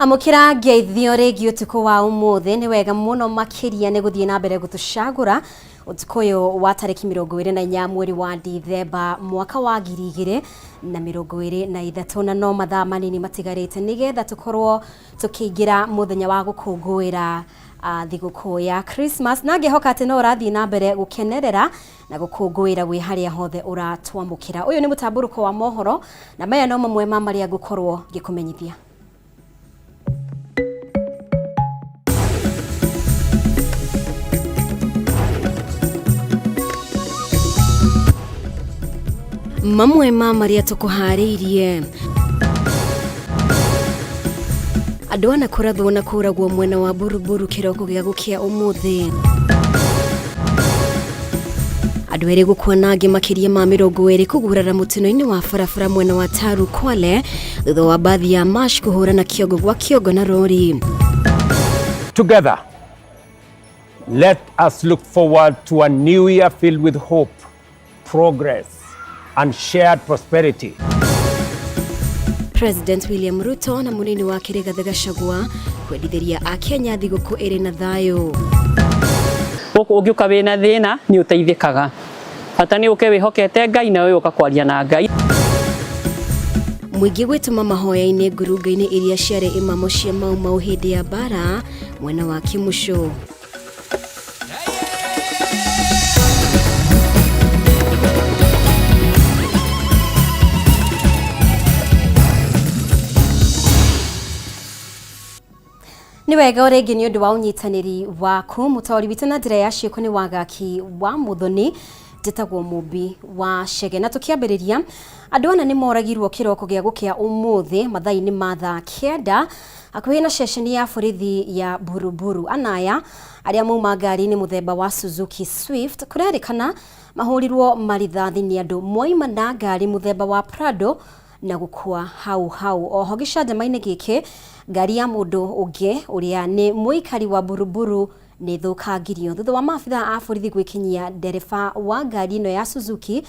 Amukira geithio regi utuko wa umuthi ni wega muno makiria ni guthie na mbere gutucagura utuko yo wa tariki 24 mweri wa Dithemba mwaka wa 2023 na no mathaa manini matigarite nigetha tukorwo tukiingira muthenya wa gukungwira thiguku ya Christmas na ngehoka ati no urathie na mbere gukenerera na gukungwira wi haria hothe uratwamukira. Uyu ni Mutamburuko wa Mohoro na maya no mamwe ma maria gukorwo gikumenyithia. Mamwe ma maria tukuhariirie andu ana kurathwo na kuragwo mwena wa Buruburu kiroko gia gukia umuthi andu eri gukua na angi makiria ma 20 kugurara mutino-ini wa barabara mwena wa Taru Kwale thutha wa bathi ya mash kuhurana kiogo gwa kiogo na rori. Together, let us look forward to a new year filled with hope, progress and shared prosperity. President William Ruto na munini wa Rigathi Gachagua kwendithiria a Kenya thiguku iri na thayo. Guku ungiuka wina thina ni uteithikaga. Bata ni uke wihokete Ngai na we ukakwaria na Ngai. Mwingi gwituma mahoya-ini ngurunga-ini iria ciari imamo cia mau hindi ya bara mwena wa Kimusho. Ni wega uregi ni undu wa unyitaniri waku mutori witu na ndira ya ciiko ni wagaki wa muthoni njitagwo Mumbi wa Chege na tukiambiriria andu ana ni moragirwo kiroko gia gukia umuthi mathaa-ini ma thaa 9 akuhi na ceceni ya borithi ya Buruburu. Anaya aria mauma ngari ni muthemba wa Suzuki Swift kurerikana mahurirwo marithathi ni andu moima na ngari muthemba wa Prado na gukua hau. Oho gicandama-ini giki ngari ya mundu ungi uria ni muikari wa Buruburu ni thukangirio thutha wa maabitha a borithi gwikinyia ndereba wa ngari ino ya Suzuki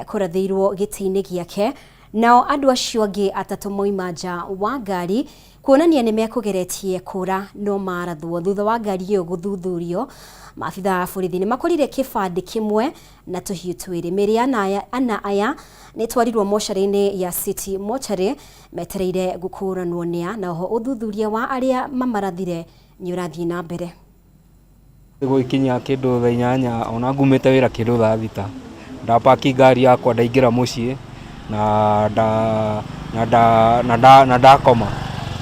kurathiirwo giti-ini giake. Nao andu acio angi atatu moima nja wa ngari kuonania ni mekugeretie kura no marathwo thutha wa ngari iyo guthuthurio. Maabitha a borithi ni makorire kibandi kimwe na tuhiu twiri. Miri ana aya ni twarirwo mochari-ini ya City Mochari metereire gukuranwo nia na ho uthuthuria wa aria mamarathire ni urathie na mbere. Gwikinya kindu thaa 8 ona ngumite wira kindu thaa 6 ndapaki ngari yakwa ndaingira mucii na ndakoma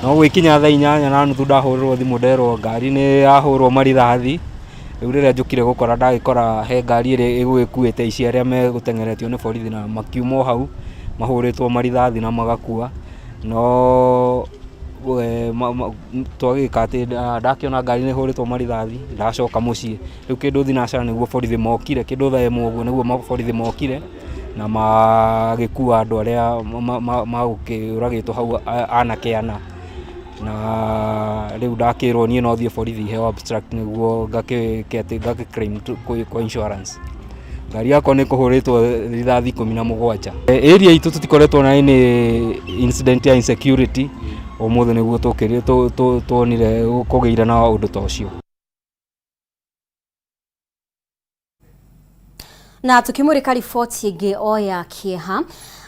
no gwikinya thaa 8 na nuthu ndahurirwo thimu nderwo ngari ni yahurwo marithathi. Riu riria njukire gukora ndagikora he ngari iri igwikuite ici aria me gutengeretio ni borithi na makiumo hau mahuritwo marithathi na magakua no twagika ati ndakiona ngari ni huritwo marithathi ndacoka mucii. Riu kindu thinacara niguo borithi mokire kindu thaa 1 uguo niguo borithi mokire na magikua andu aria magukiuragitwo hau anake ana na riu ndakirwo nie no thie borithi heo abstract niguo claim kwa insurance. Ngari yakwa ni kuhuritwo rithathi 17. Area itu tutikoretwo na ni incident ya insecurity omothe niguo tukiri tuonire kugeira na undu ta ucio. Na tukimurika riboti ingi oya kieha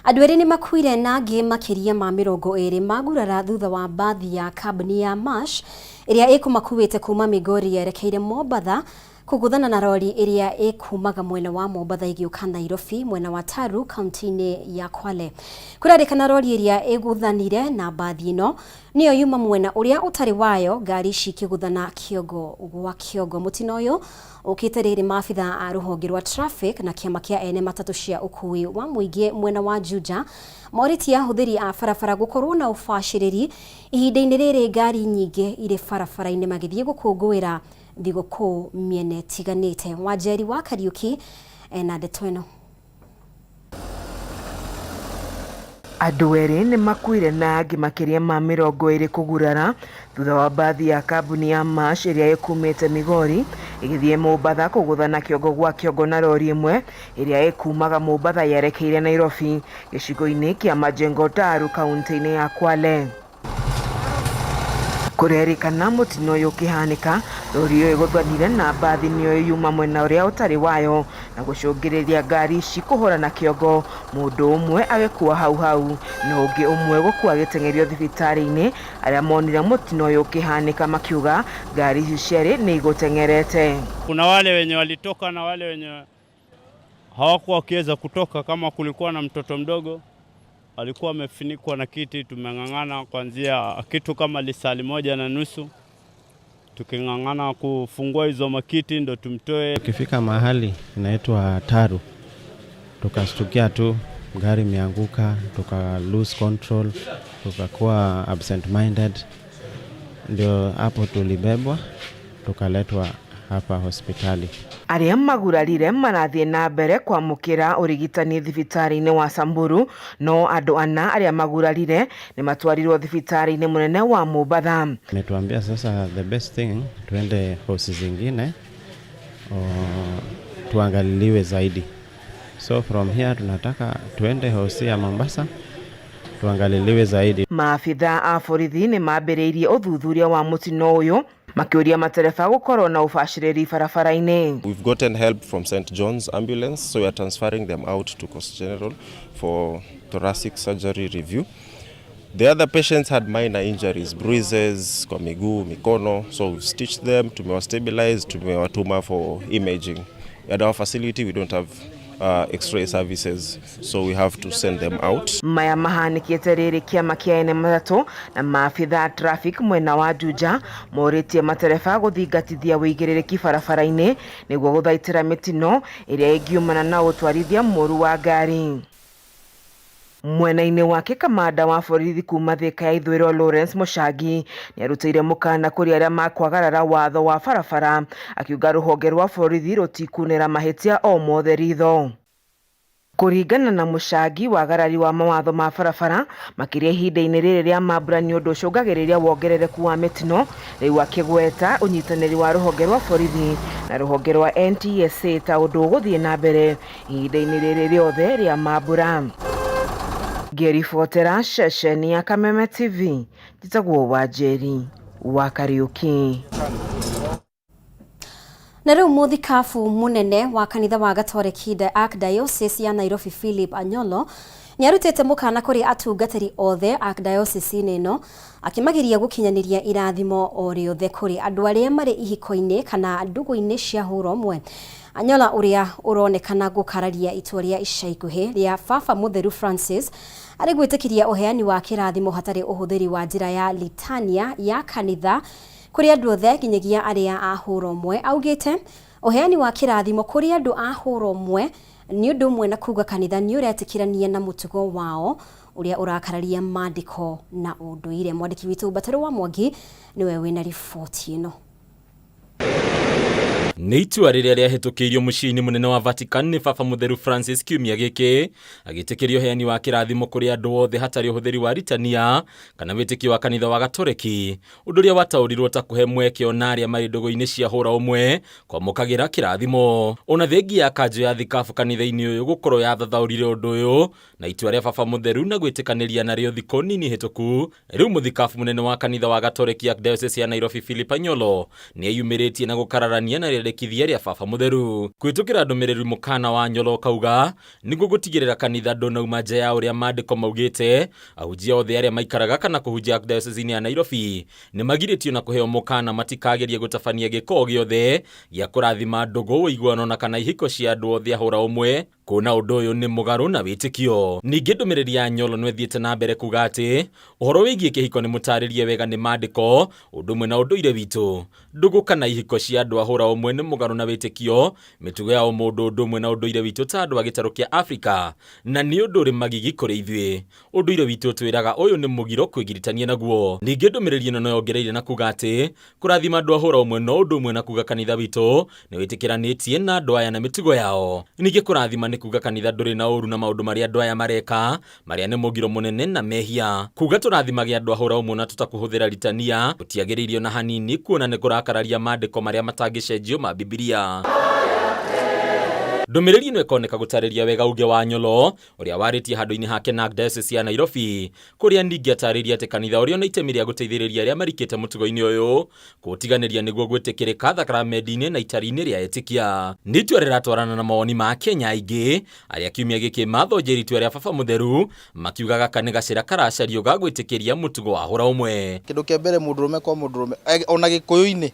andu eri ni makuire na angi makiria ma 20 magurara thutha wa bathi ya kambuni ya Mash iria ikumakuite kuma Migori yerekeire Mombatha kuguthana na rori iria ikumaga mwena wa Mombatha igiuka Nairobi mwena wa Taru kaunti-ini ya Kwale. Kurarikana rori iria iguthanire na bathi ino niyo yuma mwena uria utari wayo ngari cikiguthana kiogo gwa kiogo. Mutino uyu ukite riri maabitha a ruhonge rwa traffic na kiama kia ene matatu cia ukui wa muingi mwena wa Juja moriti ya huthiri a barabara gukorwo na ubashiriri ihinda-ini riri ngari nyingi iri barabara-ini magithie gukungwira thiguku miene tiganite. Wajeri wa Kariuki na ndeto ino. Andu eri ni makuire na angi makiria ma 20 kugurara thutha wa bathi ya kambuni ya Mash iria ikumite Migori igithie Mombatha kuguthana kiogo gwa kiogo na rori imwe iria ikumaga Mombatha yerekeire Nairobi gicigo-ini kia Majengo Taru kaunti-ini ya Kwale. kurerikana mutino uyu ukihanika lori iyo iguthanire na mbathi niyo yuma mwena uria utari wayo na gucungiriria ngari ici kuhura na kiongo mundu umwe agikua hau na ungi umwe gukua gitengerio thibitari-ini aria monire mutino uyu ukihanika makiuga ngari ici cieri ni igutengerete. Kuna wale wenye walitoka na wale wenye hawakuwa wakiweza kutoka. Kama kulikuwa na mtoto mdogo alikuwa amefunikwa na kiti, tumeng'ang'ana kuanzia kitu kama lisali 1:30 tuking'ang'ana kufungua hizo makiti ndo tumtoe. Tukifika mahali inaitwa Taru, tukastukia tu gari imeanguka, tuka lose control, tukakuwa absent minded, ndio hapo tulibebwa tukaletwa hapa hospitali. Aria magurarire marathie na mbere kwamukira urigitani thibitari-ini wa Samburu, no andu ana aria magurarire ni matwarirwo thibitari-ini munene wa Mombatha. Metuambia sasa the best thing tuende hosi zingine tuangaliliwe zaidi. So from here tunataka tuende hosi ya Mombasa tuangaliliwe zaidi. Maafitha a borithi ni mambiriirie uthuthuria wa mutino uyu makiuria matereba gukorwo na ubashiriri barabara-ini. We've gotten help from St. John's ambulance, so we are transferring them out to Coast General for thoracic surgery review. The other patients had minor injuries, bruises kwa miguu, mikono, so we've stitched them, tumewastabilize, tumewatuma for imaging. At our facility we don't have X-ray services, so we have to send them out. Maya mahanikite riri kiama kia ene matatu na maafitha traffic mwena wa Juja moritie matereba guthingatithia wigiririki barabara-ini niguo guthaitira mitino iria ingiumana na utwarithia moru wa ngari. Mwena-ini wake kamanda wa borithi kuma Thika ya Ithũĩro Lawrence Muchangi ni arutire mukana kuri aria makwagarara watho wa barabara akiuga ruhonge rwa borithi rutikunira mahitia o mothe ritho. Kuringana na Muchangi, wagarari wa mawatho ma barabara makiria ihinda-ini riri ria mambura ni undu ucungagiriria wongerereku wa mitino, riu akigweta unyitaniri wa ruhonge rwa borithi na ruhonge rwa NTSA ta undu uguthie na mbere ihinda-ini riri riothe ria mambura. Ngĩribotera ceceni ya Kameme TV, njĩtagwo Wanjeri wa Kariuki. Na rĩu mũthikabu munene wa kanitha wa Gatoreki Archdiocese ya Nairobi Philip Anyolo ni arutĩte mũkana kũrĩ atungatĩri othe Archdiocese-inĩ ĩno akimagiria gukinyaniria irathimo o rĩothe kũrĩ andũ arĩa marĩ ihiko-inĩ kana ndũgũ-inĩ cia hũra ũmwe. Anyola ũrĩa ũronekana gũkararia itua rĩa ica ikuhĩ rĩa Baba Mũtheru Francis arĩ gwĩtĩkĩria ũheani wa kĩrathimo hatarĩ ũhũthĩri wa njĩra ya litania ya kanitha kũrĩ andũ othe nginyagia arĩa a hũra ũmwe. Augĩte ũheani wa kĩrathimo kũrĩ andũ a hũra ũmwe nĩ ũndũ ũmwe na kuga kanitha nĩ ũretĩkĩrania na mũtugo wao ũrĩa ũrakararia maandĩko na ũndũire. Mwandĩki witũ Bataro wa Mwangi niwe wĩna riboti ĩno. Nĩ itua rĩrĩa rĩahĩtũkĩirio mũciĩ-inĩ mũnene wa Vatican nĩ Baba Mũtheru Francis kiumia gĩkĩ agĩtĩkĩria ũheani wa kĩrathimo kũrĩ andũ othe hatarĩ ũhũthĩri wa ritania kana wĩtĩkio wa kanitha wa Gatoreki, ũndũ ũrĩa wataũrirwo ta kũhe mweke ona arĩa marĩ ndũgũ-inĩ cia hũra ũmwe kwamũkagĩra kĩrathimo. Ona thengia ya kanjũ ya thikabu kanitha-inĩ ũyũ gũkorwo yathathaũrire ũndũ ũyũ na itua rĩa Baba Mũtheru na gwĩtĩkanĩria narĩo thikũ nini hĩtũku, rĩu mũthikabu mũnene wa kanitha wa Gatoreki Archdiocese ya Nairobi Philip Anyolo nĩ eyumĩrĩtie na gũkararania na rĩrĩkithia rĩa Baba Mũtheru. Kwĩtũkĩra ndũmĩrĩri mũkana wa Anyolo kauga nĩguo gũtigĩrĩra kanitha ndũnauma nja ya ũrĩa maandĩko maugĩte ahunjia othe arĩa maikaraga kana kũhunjia Archdiocese-inĩ ya Nairobi nĩ magirĩtio na kũheo mũkana matikagerie gũtabania gĩko gĩothe gĩa kũrathima ndũgũ, ũiguano na kana ihiko cia andũ othe a hũra ũmwe, kuona ũndũ ũyũ nĩ mũgarũ na wĩtĩkio. Ningĩ ndũmĩrĩri ya Anyolo nĩ ĩthiĩte na mbere kuga atĩ ũhoro wĩgiĩ kĩhiko nĩ mũtarĩrie wega nĩ maandĩko ũndũ ũmwe na ũndũire witũ. Ndũgũ kana ihiko cia andũ a hũra ũmwe nĩ mũgarũ na wĩtĩkio, mĩtugo ya mũndũ ũndũ ũmwe na ũndũire witũ ta andũ a gĩtarũ kĩa Afrika, na nĩ ũndũ ũrĩ magigi kũrĩ ithuĩ. Ũndũire witũ twĩraga ũyũ nĩ mũgiro kwĩgiritania naguo. Ningĩ ndũmĩrĩri ĩno no yongereire na kuga atĩ kũrathima andũ a hũra ũmwe no ũndũ ũmwe na kuga kanitha witũ nĩ wĩtĩkĩranĩtie na andũ aya na mĩtugo yao. Ningĩ kũrathima nĩ kuga kanitha ndũrĩ na ũru na maũndũ marĩa andũ aya mareka marĩa nĩ mũgiro mũnene na mehia. Kuga tũrathimage andũ a hũra ũmwe na tũtakũhũthĩra litania gũtiagĩrĩirio na hanini, kuona nĩ kũrakararia maandĩko marĩa matangĩcenjio ma Biblia. Ndumiriri ino ikoneka gutariria wega uge wa Nyolo uria waritie handu-ini hake na diocese ya Nairobi kuria ningi atariria ati kanitha uria na itemi ria guteithiriria aria marikite mutugo-ini uyu gutiganiria niguo gwitikirika thakramenti-ini na itari-ini ria etikia. Nitua riratwarana na mawoni ma Kenya aingi aria kiumia giki mathoje ritua ria baba mutheru makiugaga kani gacira karacario ga gwitikiria mutugo wa hura umwe. Kindu kia mbere mundurume kwa mundurume ona gikuyu-ini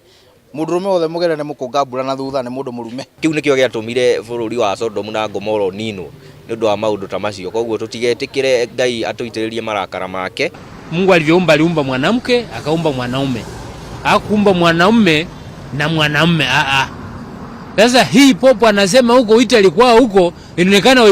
mundurume othe mugerere mukungambura na thutha ni mundu murume. Kiu nikio giatumire bururi wa Sodom na Gomora nino ni undu wa maundu ta macio, koguo tutigetikire Ngai atuitiririe marakara make. Mungu aliumba mwanamke akaumba mwanaume, hakuumba mwanaume na mwanaume. Sasa hii popo anasema huko Italy kwao huko inaonekana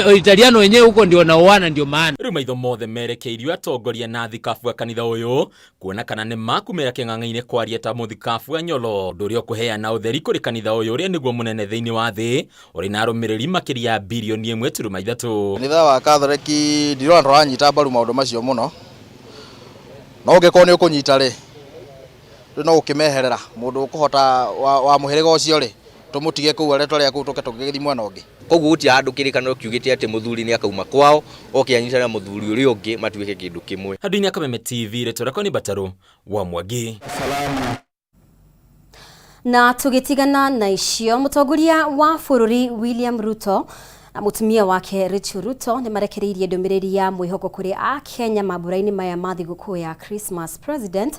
Waitaliano wenyewe huko ndio wanaoana, ndio maana riu maitho mothe merekeirio atongoria na thikafu ya kanitha uyu kuona kana ni makumira king'ang'a-ini kwaria ta muthikafu wa Nyolo ndurio kuheana utheri kuri kanitha uyu uria niguo munene thiini wa thi uri na arumiriri makiria bilioni 1.3. Kanitha wa Katholiki ndirona ranyita mbaru maundu macio muno, no ngikoni ukunyita ri no ukimeherera mundu ukuhota wa muhiriga ucio ri tumutige kuu areto ria kuu tuke mwena ungi. Koguo guti andu kirikaniro kiugite ati muthuri ni akauma kwao okianyita na muthuri uri ungi matuike kindu kimwe. Handu-ini ya Kameme TV retorako ni Bataru wa Mwangi. Na tugitigana na icio, mutongoria wa bururi William Ruto na mutumia wake Rachel Ruto ni marekereirie ndumiriri ya mwihoko kuri a Kenya mabura-ini maya ma thigũkũ ya Christmas. President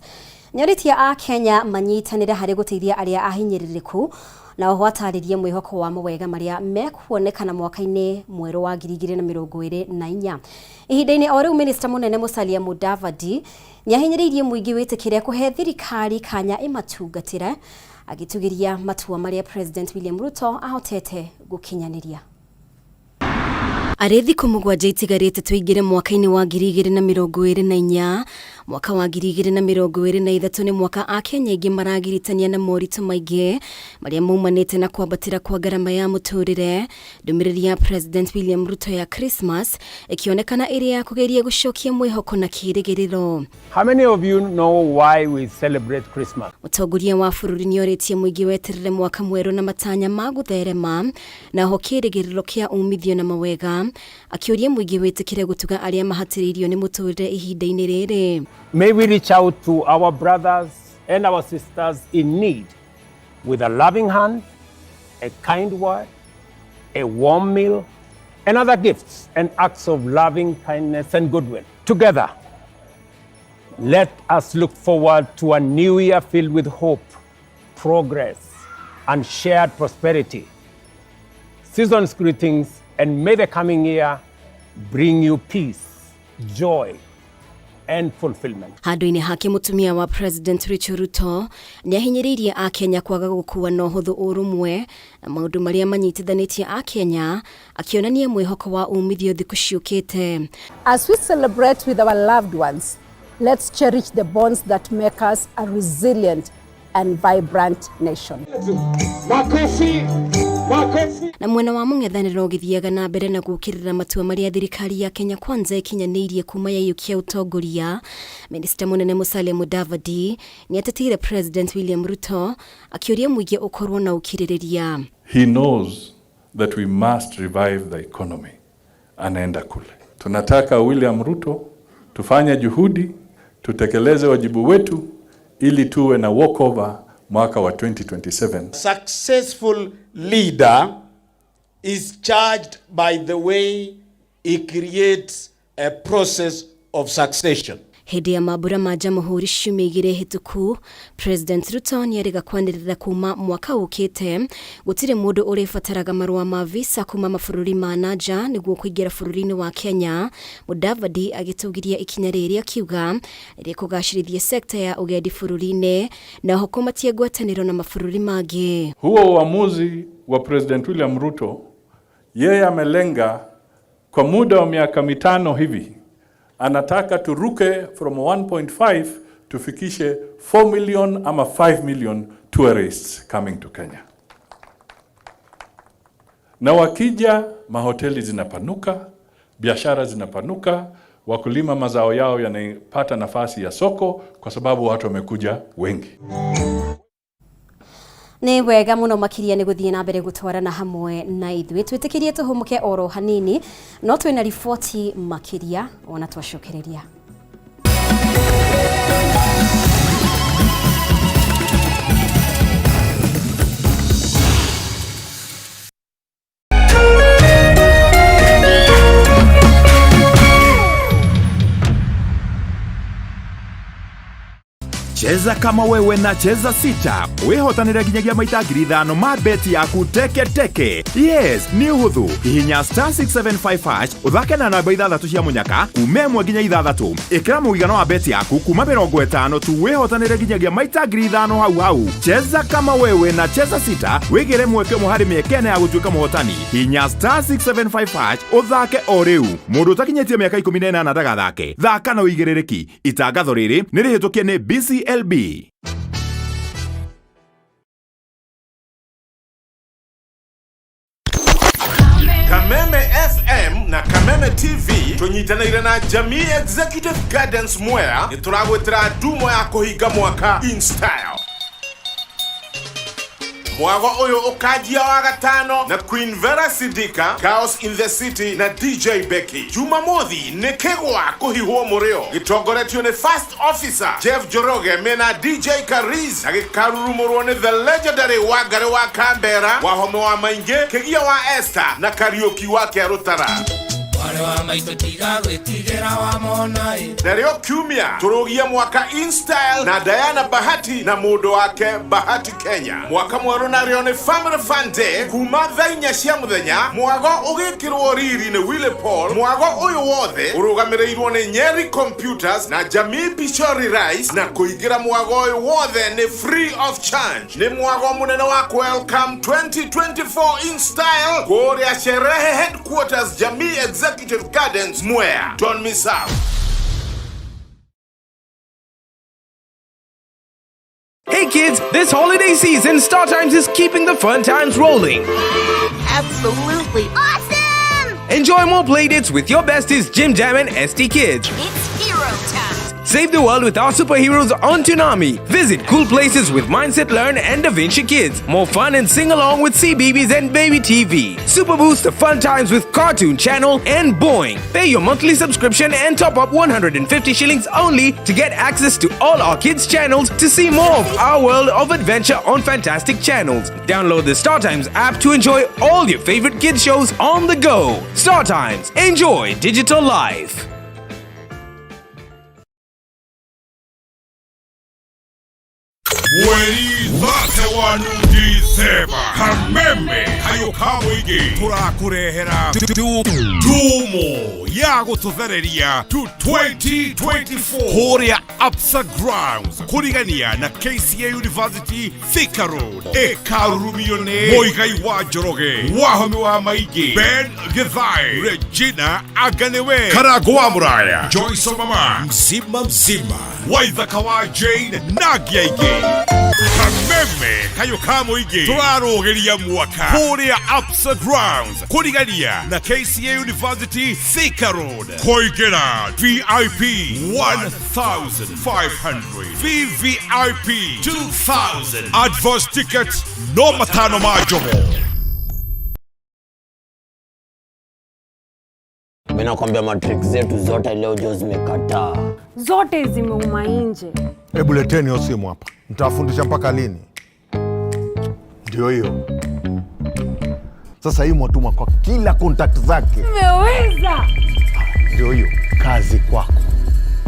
nyoritie a Kenya manyitanire hari guteithia aria ahinyiririku na oho ataririe mwihoko wa mawega maria mekuonekana mwaka-ini mweru wa 2024. Ihinda-ini o riu Minister munene Musalia Mudavadi niahinyiririe muingi witikire kuhe thirikari kanya imatungatire, agitugiria matua maria President William Ruto ahotete gukinyaniria. Arethi kumugwanja itigarite tuingire mwaka-ini wa 2024, mwaka wa 2023 ni mwaka a Kenya ingi maragiritania na moritu maingi maria maumanite na kwambatira kwa garama ya muturire. Ndumiriri ya President William Ruto ya Christmas ikionekana iria kugeria gucokia mwihoko na kirigiriro. How many of you know why we celebrate Christmas? Mutongoria wa bururi nioritie muingi weterere mwaka mweru na matanya ma gutherema na ho kirigiriro kia umithio na mawega, akiuria muingi witikire gutuga aria mahatiriirio ni muturire ihinda-ini riri. May we reach out to our brothers and our sisters in need with a loving hand, a kind word, a warm meal, and other gifts and acts of loving kindness and goodwill. Together, let us look forward to a new year filled with hope, progress, and shared prosperity. Season's greetings, and may the coming year bring you peace, joy, and fulfillment. Handu-ini hake mutumia wa President Rachel Ruto niahinyiririe a Kenya kwaga gukua na uhuthu urumwe na maundu maria manyitithanitie a Kenya, akionania mwihoko wa umithio thiku ciukite. As we celebrate with our loved ones, let's cherish the bonds that make us a resilient and vibrant nation. Na mwena wa mung'ethaniro githiaga na mbere na gukirira matua maria thirikari ya Kenya Kwanza ikinyanirie kuma yayukia utongoria, Minister munene Musalia Mudavadi ni atetire President William Ruto akiuria muingi ukorwo na ukiririria. He knows that we must revive the economy. Anaenda kule. Tunataka William Ruto tufanye juhudi, tutekeleze wajibu wetu ili tuwe na walkover mwaka wa 2027. Successful leader is charged by the way he creates a process of succession. Hindi ya mabura ma jamhuri ciumia igiri hituku, President Ruto ni ariga kwanirira kuma mwaka ukite gutire mundu uribataraga marua ma visa kuma mabũrũri ma nanja niguo kuingira bũrũri-ini wa Kenya. Mudavadi agitugiria ikinya riri akiuga iri kugacirithia sekta ya ugendi bũrũri-ini na hukumatie ngwatanĩro na mabũrũri mangĩ. Huo uamuzi wa President William Ruto yeye amelenga kwa muda wa miaka 5 hivi. Anataka turuke from 1.5 tufikishe 4 million ama 5 million tourists coming to Kenya. Na wakija mahoteli zinapanuka, biashara zinapanuka, wakulima mazao yao yanapata nafasi ya soko kwa sababu watu wamekuja wengi. Nĩ wega mũno makiria nĩ gũthiĩ na mbere gũtwarana hamwe na ithuĩ twĩtĩkĩrie tũhũmũke oro hanini no twĩna riboti makiria ona twacokereria. Cheza kama wewe na cheza sita. Wehotanira ginyagia maita 5,000 ma beti yaku teke teke. Yes, ni uhuthu. Hihinya *675# uthake na namba 6 cia munyaka kuma 1 ginya 6. Ikira muigano wa beti yaku kuma 50 tu wehotanira ginyagia maita 5,000 hau. Cheza kama wewe na cheza sita. Wigire mweke muhari miekene ya gutuika muhotani. Hihinya *675# uthake o riu. Mundu utakinyetie miaka 18 ndagathake. Thaka na uigirereki. Itangatho riri ni rihitukie ni BCLB. Kameme FM na Kameme TV tunyitanĩire na Jamii Executive Gardens Mwea nĩtũragwĩtĩra ndumo ya kũhinga mwaka in style. Mwago uyo ukajia wa gatano na Queen Vera Sidika, Chaos in the City na DJ Becky. Jumamothi nikegwa kuhihwo murio. Gitongoretio ni First Officer Jeff Joroge mena DJ Kariz. Na gikarurumurwo ni the legendary Wagare wa Canberra, Wahome wa Mainge, Kegia wa Esther na Karaoke wa Kiarutara. Dario Kumia turugia mwaka in style na Diana Bahati na mudo wake Bahati Kenya. Mwaka mweru na rione Family Fun Day kuma thainya cia muthenya. Mwago ugikirwo riri ni Willie Paul. Mwago uyu wothe urugamirirwo ni Nyeri Computers na Jamii Pichori Rice na kuigira mwago uyu wothe ni free of charge. Ni mwago munene wa Welcome 2024 in style kuria sherehe headquarters Jamii Executive Gardens Mwea. Don't miss out. Hey kids, this holiday season, Star Times is keeping the fun times rolling. Absolutely awesome! Enjoy more playdates with your besties Jim Jam and ST Kids. It's hero time! Save the world with our superheroes on Toonami. Visit cool places with Mindset Learn and Da Vinci Kids. More fun and sing along with CBeebies and Baby TV. Super boost the fun times with Cartoon Channel and Boing. Pay your monthly subscription and top up 150 shillings only to get access to all our kids' channels to see more of our world of adventure on fantastic channels. Download the Star Times app to enjoy all your favorite kids shows on the go. Star Times. Enjoy digital life. Mweri thate wa Disemba Kameme kayo kamwigi turakurehera tumo ya gututhereria to 2024 kuria Absa Grounds kurigania na KCA University Thika Road ekarumione Moigai wa Joroge Wahome wa Maigi Ben Githai Regina Aganewe Karagwa Muraya Joyce Mama Mzima Waithaka wa Jane Nagyaige Kameme kayo kamwigi turarogeria mwaka kuria Absa Grounds kurigania na KCA University Thika Road koigera VIP 1,500 VVIP 2,000 advance tickets no matano majomo. Mimi nakwambia matrix zetu zote leo jo zimekataa. Zote zimeuma nje. Hebu leteni hiyo simu hapa. Nitawafundisha mpaka lini? Ndio hiyo. Sasa hii mwatuma kwa kila contact zake. Umeweza. Ndio hiyo. Kazi kwako.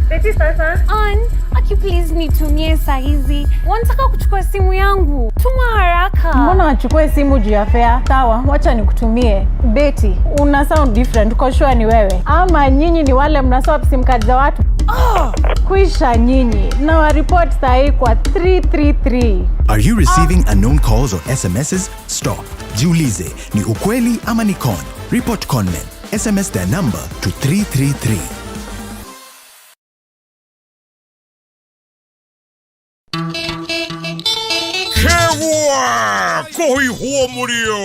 Beti sasa. Aki please nitumie saa hizi. Wanataka kuchukua simu yangu. Tuma haraka. Mbona wachukue simu juu ya fare? Sawa, wacha nikutumie. Beti, una sound different. Uko sure ni wewe? Ama nyinyi ni wale mnaswap sim card za watu? Kuisha nyinyi. Na wa report saa hii kwa 333. Are you receiving unknown calls or SMSs? Stop. Jiulize, ni ukweli ama ni con? Report conmen. SMS their number to 333. Kewa! Kohi huo murio!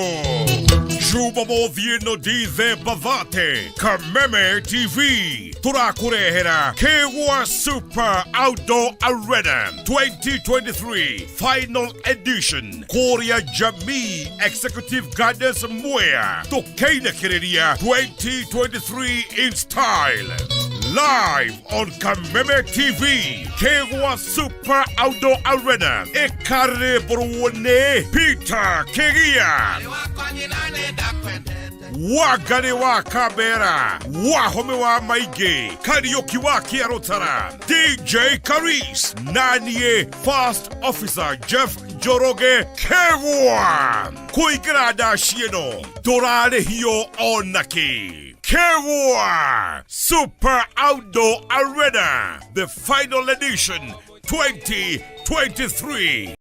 Juba Movieno Dize Bavate, Kameme TV, Turakurehera, Kewa Super Outdoor Arena 2023 Final Edition, Korea Jamii Executive Guidance Muea, Tokeina Kereria 2023 in style. Live on Kameme TV, Kewa Super Outdoor Arena, Ekare Bruone, Peter Kegia. Wagane wa Kabera, Wahome wa Maige, Karaoke wa Kiarotara, DJ Karis, Nanie, First Officer Jeff Joroge, Kewa, Kuigrada Shieno, Dorare Hio Onaki. Kewa Super Outdoor Arena, the final edition 2023.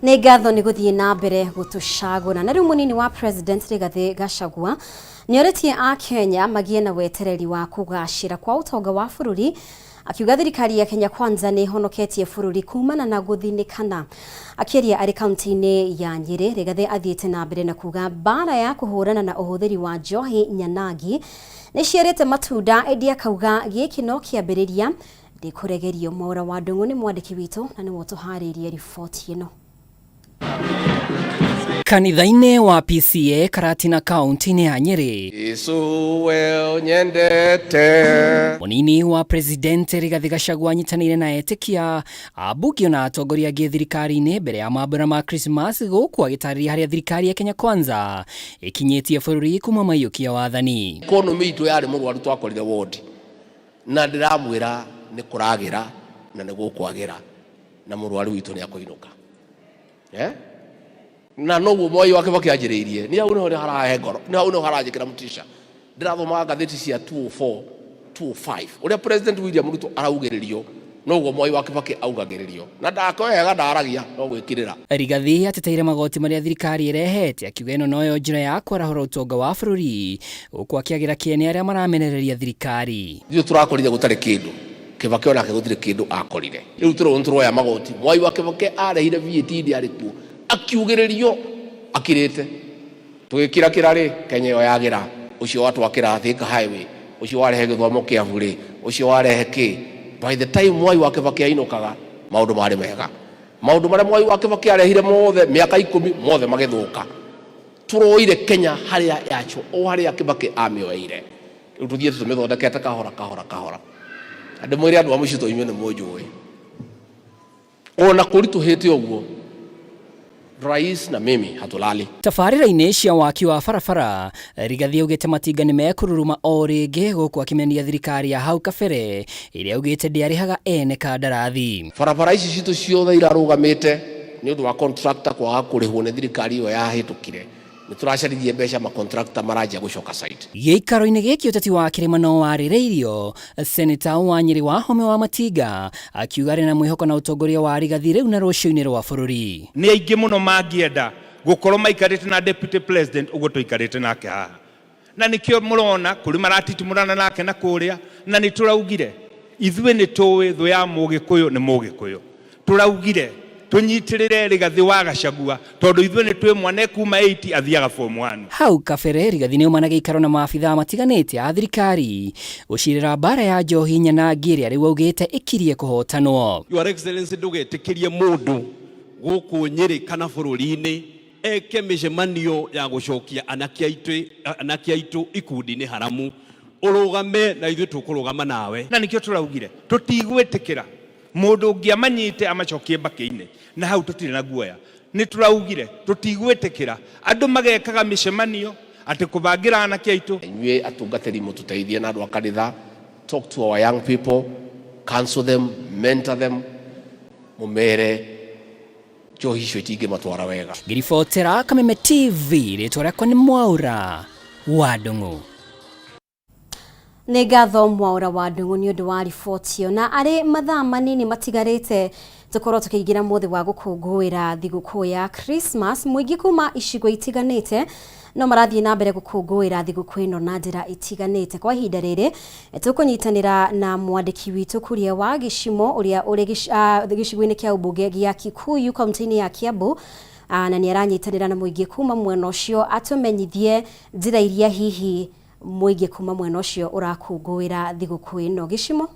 Nĩ ngatho nĩ gũthiĩ na mbere gũtũcagũra na rĩu mũnini wa president Rigathi Gachagua nĩoretie a Kenya magie na wetereri wa kũgacĩra kwa ũtonga wa bũrũri, akiuga thirikari ya Kenya Kwanza nĩ honoketie bũrũri kumana na gũthinĩkana. Akĩaria arĩ kaunti-inĩ ya Nyeri, Rigathi athiĩte na mbere na kuga mbara ya kũhũrana na ũhũthĩri wa njohi nyanangi nĩ ciarĩte matunda, ĩndĩ akauga gĩkĩ no kĩambĩrĩria ndĩkũregerio. Mwaura wa Ndung'u nĩ mwandĩki witũ na nĩwe ũtũharĩirie riboti ĩno. Kanitha-inĩ wa PCA Karatina kaunti-inĩ ya Nyeri, mũnini wa president Rigathi Gachagua anyitanĩire na etĩkia, ambunge na atongoria angĩ thirikari-inĩ mbere ya mambura ma Christmas, gũkũ agĩtarĩria harĩa thirikari ya Kenya Kwanza ĩkinyĩtie bũrũri kuma maiyũkia wathani. Economy itũ yarĩ mũrwaru twakorire ward, na ndĩramwĩra nĩ kũragĩra na nĩ gũkwagĩra na mũrwaru witũ nĩ akũinũka. Na noguo Mwai wa Kibaki anjĩrĩirie, nĩ hau nĩho harahe ngoro, nĩ hau nĩho haranjĩkĩra mũtisha. Ndĩrathomaga ngathĩti cia 204 205 ũrĩa president William Ruto araugĩrĩrio, noguo Mwai wa Kibaki augagĩrĩrio, na ndakwega ndaragia no gwĩkĩrĩra. Rigathi ateteire magoti marĩa thirikari ĩrehete, akiuga ĩno noyo njĩra ya kwarahũra ũtonga wa bũrũri, gũkũ akĩagĩra kĩene arĩa maramenereria thirikari. Ithuĩ tũrakorire gũtarĩ kĩndũ, Kibaki onake gũtirĩ kĩndũ akorire. Rĩu tũroya magoti, Mwai wa Kibaki arehire VAT ndĩarĩ kuo, akiugĩrĩrio akirĩte. Tũgĩkira kĩrarĩ Kenya ĩyo yagĩra, ũcio watwakĩra Thika Highway, ũcio warehe gĩthomo kĩa bũrĩ, ũcio warehe kĩ. By the time Mwai wa Kibaki ainũkaga, maũndũ marĩ mega. Maũndũ marĩa Mwai wa Kibaki arehire mothe mĩaka 10 mothe magĩthũka. Tũroire Kenya harĩa yacho, o harĩa Kibaki amĩoeire. Rĩu tũthiĩ tũmĩthondekete kahora kahora kahora. Andũ mwĩre andũ a mũciĩ tũimwe nĩ mũnjũĩ. Ona kũritũhĩte ũguo, Rais na mimi hatulali. Tabarĩra-inĩ cia waki wa barabara, Rigathi augĩte matinga nĩ mekũruruma o rĩngĩ, gũkũ akĩmenia thirikari ya hau kabere ĩrĩa augĩte ndĩarĩhaga ene kandarathi. Barabara ici citũ ciothe irarũgamĩte nĩ ũndũ wa contractor kwaga kũrĩhwo nĩ thirikari ĩyo yahĩtũkire. Nĩ tũracarithia mbeca ma contractor maranjia gũcoka site. Gĩikaro-inĩ gĩkĩ ũteti wa kĩrĩma no warĩrĩirio, Senator wa Nyeri Wahome wa Matinga akiuga arĩ na mwĩhoko na ũtongoria wa Rigathi rĩu na rũciũ-inĩ rwa bũrũri. Nĩ aingĩ mũno mangĩenda gũkorwo maikarĩte na deputy president ũguo tũikarĩte nake haha, na nĩkĩo mũrona kũrĩ maratitimũrana nake na kũrĩa, na nĩ tũraugire ithuĩ nĩ tũĩ thũ ya Mũgĩkũyũ nĩ Mũgĩkũyũ. Tũraugire tunyitĩrĩre Rigathi wa Gachagua tondũ ithuĩ nĩ twĩ mwana kuma 80 athiaga form 1. Hau kabere Rigathi nĩ umana gĩikaro na maabitha matiganĩte a thirikari gũcirĩra mbara ya njohi nyanangi ĩrĩa rĩu augĩte ĩkirie kũhotanwo. Your Excellency ndũgetĩkĩrie mũndũ gũkũ Nyeri kana bũrũri-inĩ eke mĩcemanio ya gũcokia anake aitũ ikundi-inĩ haramu, ũrũgame na ithuĩ tũkũrũgama nawe. Na nĩkĩo tũraugire tũtigwĩtĩkĩra mũndũ ũngĩamanyite amacokie mbakĩ-inĩ, na hau tũtirĩ na guoya. Nĩ tũraugire tũtigwĩtĩkĩra andũ magekaga mĩcemanio atĩ kũbangĩra anake aitũ. Inyuĩ atungatĩri mũtũteithie na andũ a kanitha, talk to our young people, counsel them, mentor them, mũmere njohi icio itingĩmatwara wega. Ngĩribotera Kameme TV, rĩtwa rĩakwa nĩ Mwaura wa Ndung'u. Nĩ ngatho Mwaura wa Ndung'u nĩ ũndũ wa riboti ĩyo, na arĩ mathaa manini matigarĩte tukorwo tukiingira muthi wa gukungũĩra thigũkũ ya Christmas. Mũingĩ kuma icigo itiganĩte no marathie na mbere gukungũĩra thigũkũ ĩno na njĩra itiganĩte. Kwa ihinda rĩrĩ tukunyitanĩra na mwandĩki witũ Kuria wa Gĩcimo ũrĩa ũrĩ gĩcigo-inĩ kĩa ũmbunge gĩa Kikuyu kaunti-inĩ ya Kiambu, na nĩ aranyitanĩra na mũingĩ kuma mwena ũcio atumenyithie njĩra iria hihi mũingĩ kuma mwena ũcio ũrakungũĩra thigũkũ ĩno. Gĩcimo.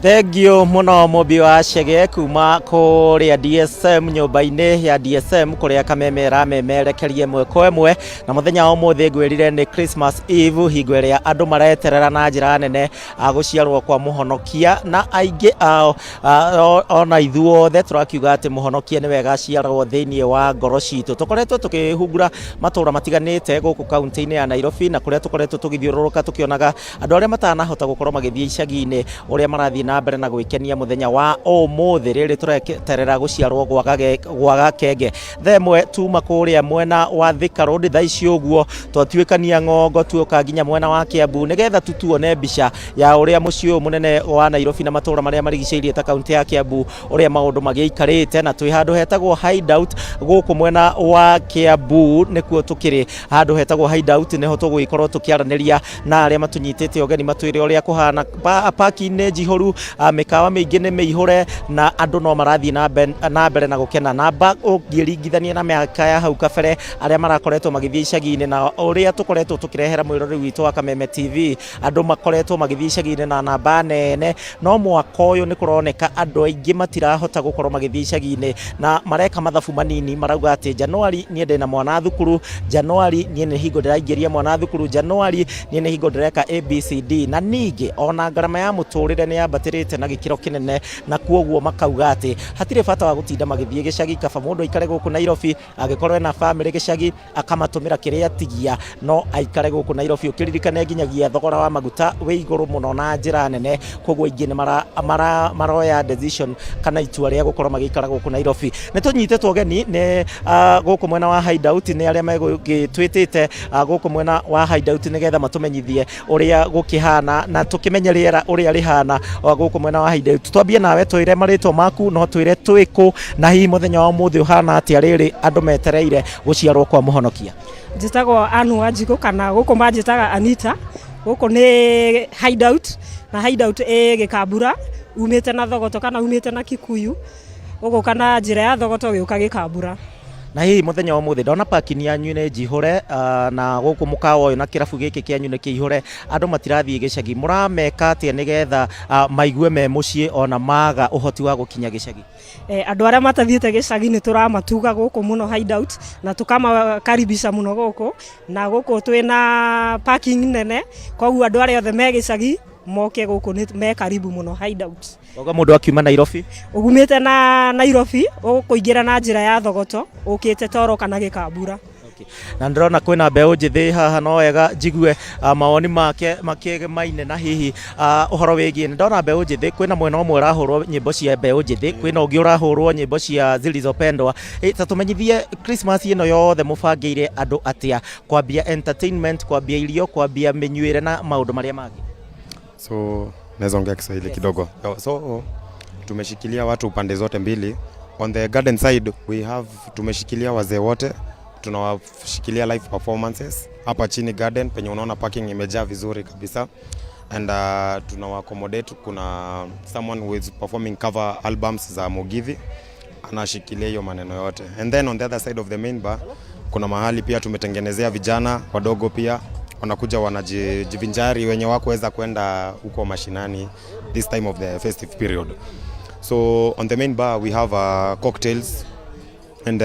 Thengio muno Mubi wa Chege kuma kuria DSM nyumba-inĩ ya DSM kuria Kameme ramemerekerie mwe kwa mwe, na muthenya wa muthi ngwirire ni Christmas Eve, hingo ĩrĩa andũ mareterera na njĩra nene gũciarwo kwa mũhonokia, na aingĩ ao ona ithuothe tũrakiuga atĩ mũhonokia nĩ wega aciarwo thĩinĩ wa ngoro citũ. Tũkoretwo tũkĩhungura matũra matiganĩte gũkũ kaunti-inĩ ya Nairobi, na kũrĩa tũkoretwo tũgĩthiũrũrũka tũkĩonaga andũ arĩa matanahota gũkorwo magĩthiĩ icagi-inĩ ũrĩa marathiĩ na mbere na gwĩkenia muthenya wa ũmũthĩ rĩrĩ tũreterera gũciarwo gwa Gakenge. Themwe tuma kũrĩa mwena wa Thika Road, thaa ici ũguo twatuĩkania ng'ongo tuoka nginya mwena wa Kiambu nĩgetha tutuone mbica ya ũrĩa mũciĩ ũyũ mũnene wa Nairobi na matũra marĩa marigicĩirie ta kaunti ya Kiambu ũrĩa maũndũ magĩikarĩte, na twĩ handũ hetagwo hideout gũkũ mwena wa Kiambu nĩkuo tũkĩrĩ. Handũ hetagwo hideout nĩho tũgũgĩkorwo tũkĩaranĩria na arĩa matunyitĩte ũgeni matwĩre ũrĩa kũhana. Parking nĩ njihũru, mĩkawa mĩingĩ nĩ mĩihũre, na andũ no marathiĩ na mbere na gũkena. Namba ũngĩringithania na mĩaka ya hau kabere arĩa marakoretwo magĩthiĩ icagi-inĩ na ũrĩa tũkoretwo tũkĩrehera mwĩroreri witũ wa Kameme TV, andũ makoretwo magĩthiĩ icagi-inĩ na namba nene, no mwaka ũyũ nĩ kũroneka andũ aingĩ matirahota gũkorwo magĩthiĩ icagi-inĩ na mareka mathabu manini. Marauga atĩ Januari niĩ ndĩ na mwana thukuru, Januari niĩ nĩ hingo ndĩraingĩria mwana thukuru, Januari niĩ nĩ hingo ndĩreka ABCD, na ningĩ ona ngarama ya mũtũrĩre nĩ yambatĩrĩte na gĩkĩro kĩnene, na kuoguo makauga atĩ hatirĩ bata wa gũtinda magĩthiĩ gĩcagi, kaba mũndũ aikare gũkũ Nairobi, angĩkorwo ena family gĩcagi akamatũmĩra kĩrĩa atigia, no aikare gũkũ Nairobi. Ũkĩririkane nginyagia thogora wa maguta wĩ igũrũ mũno na njĩra nene, koguo aingĩ nĩ maroya decision kana itua rĩa gũkorwo magĩikara gũkũ Nairobi. Nĩ tũnyitĩtwo ũgeni nĩ gũkũ mwena wa hideout, nĩ arĩa megũgĩtwĩtĩte gũkũ mwena wa hideout nĩgetha matũmenyithie ũrĩa gũkĩhana na tũkĩmenye rĩera ũrĩa rĩhana gũkũ mwena wa hideout. Twambie nawe twĩre marĩtwa maku, no twĩre twĩkũ na hihi muthenya wa mũthĩ ũhana atĩa rĩrĩ andũ metereire gũciarwo kwa mũhonokia. Njĩtagwo Anu Wanjikũ kana gũkũ manjĩtaga Anita. Gũkũ nĩ hideout, na hideout Gĩkambura, umĩte na Thogoto kana umĩte na Kikuyu, ũgũka na njĩra ya Thogoto gĩũka Gĩkambura. Na hihi muthenya wa mũthĩ ndona parking yanyu nĩ njihũre, na gũkũ mũkawa ũyũ na kĩrabu gĩkĩ kĩanyu nĩ kĩihũre, andũ matirathiĩ gĩcagi. Mũrameka atĩa nĩgetha maigue me mũciĩ ona maga ũhoti wa gũkinya gĩcagi? Andũ arĩa matathiĩte gĩcagi nĩ tũramatuga gũkũ mũno hideout, na tũkamakaribisha mũno gũkũ, na gũkũ twĩna parking nene, koguo andũ arĩa othe me gĩcagi moke gũkũ nĩ me karibu mũno hideout. Oga mũndũ akiuma Nairobi, ũgumĩte na Nairobi ũkũingĩra na njĩra ya Thogoto ũkĩte Toro kana Gĩkambura. Na ndĩrona kwĩna mbeũ njĩthĩ haha, no wega njigue mawoni make makĩgemaine na hihi ũhoro wĩgiĩ. Ndona mbeũ njĩthĩ, kwĩna mwena ũmwe ũrahũrwo nyĩmbo cia mbeũ njĩthĩ, kwĩna ũngĩ ũrahũrwo nyĩmbo cia zilizopendwa. Ta tũmenyithie Christmas ĩno yothe mũbangĩire andũ atĩa, kwambia entertainment, kwambia irio, kwambia mĩnyuĩre na maũndũ marĩa mangĩ? So naweza ongea Kiswahili kidogo. So tumeshikilia watu upande zote mbili. On the garden side tumeshikilia wazee wote, tunawashikilia live performances. Hapa chini garden penye unaona parking imejaa vizuri kabisa, and tunawa accommodate. Kuna someone who is performing cover albums za Mugithi, anashikilia hiyo maneno yote. And then on the other side of the main bar kuna mahali pia tumetengenezea vijana wadogo pia wanakuja wanajivinjari, wenye wakuweza kwenda huko mashinani this time of the festive period. So on the main bar we have cocktails, and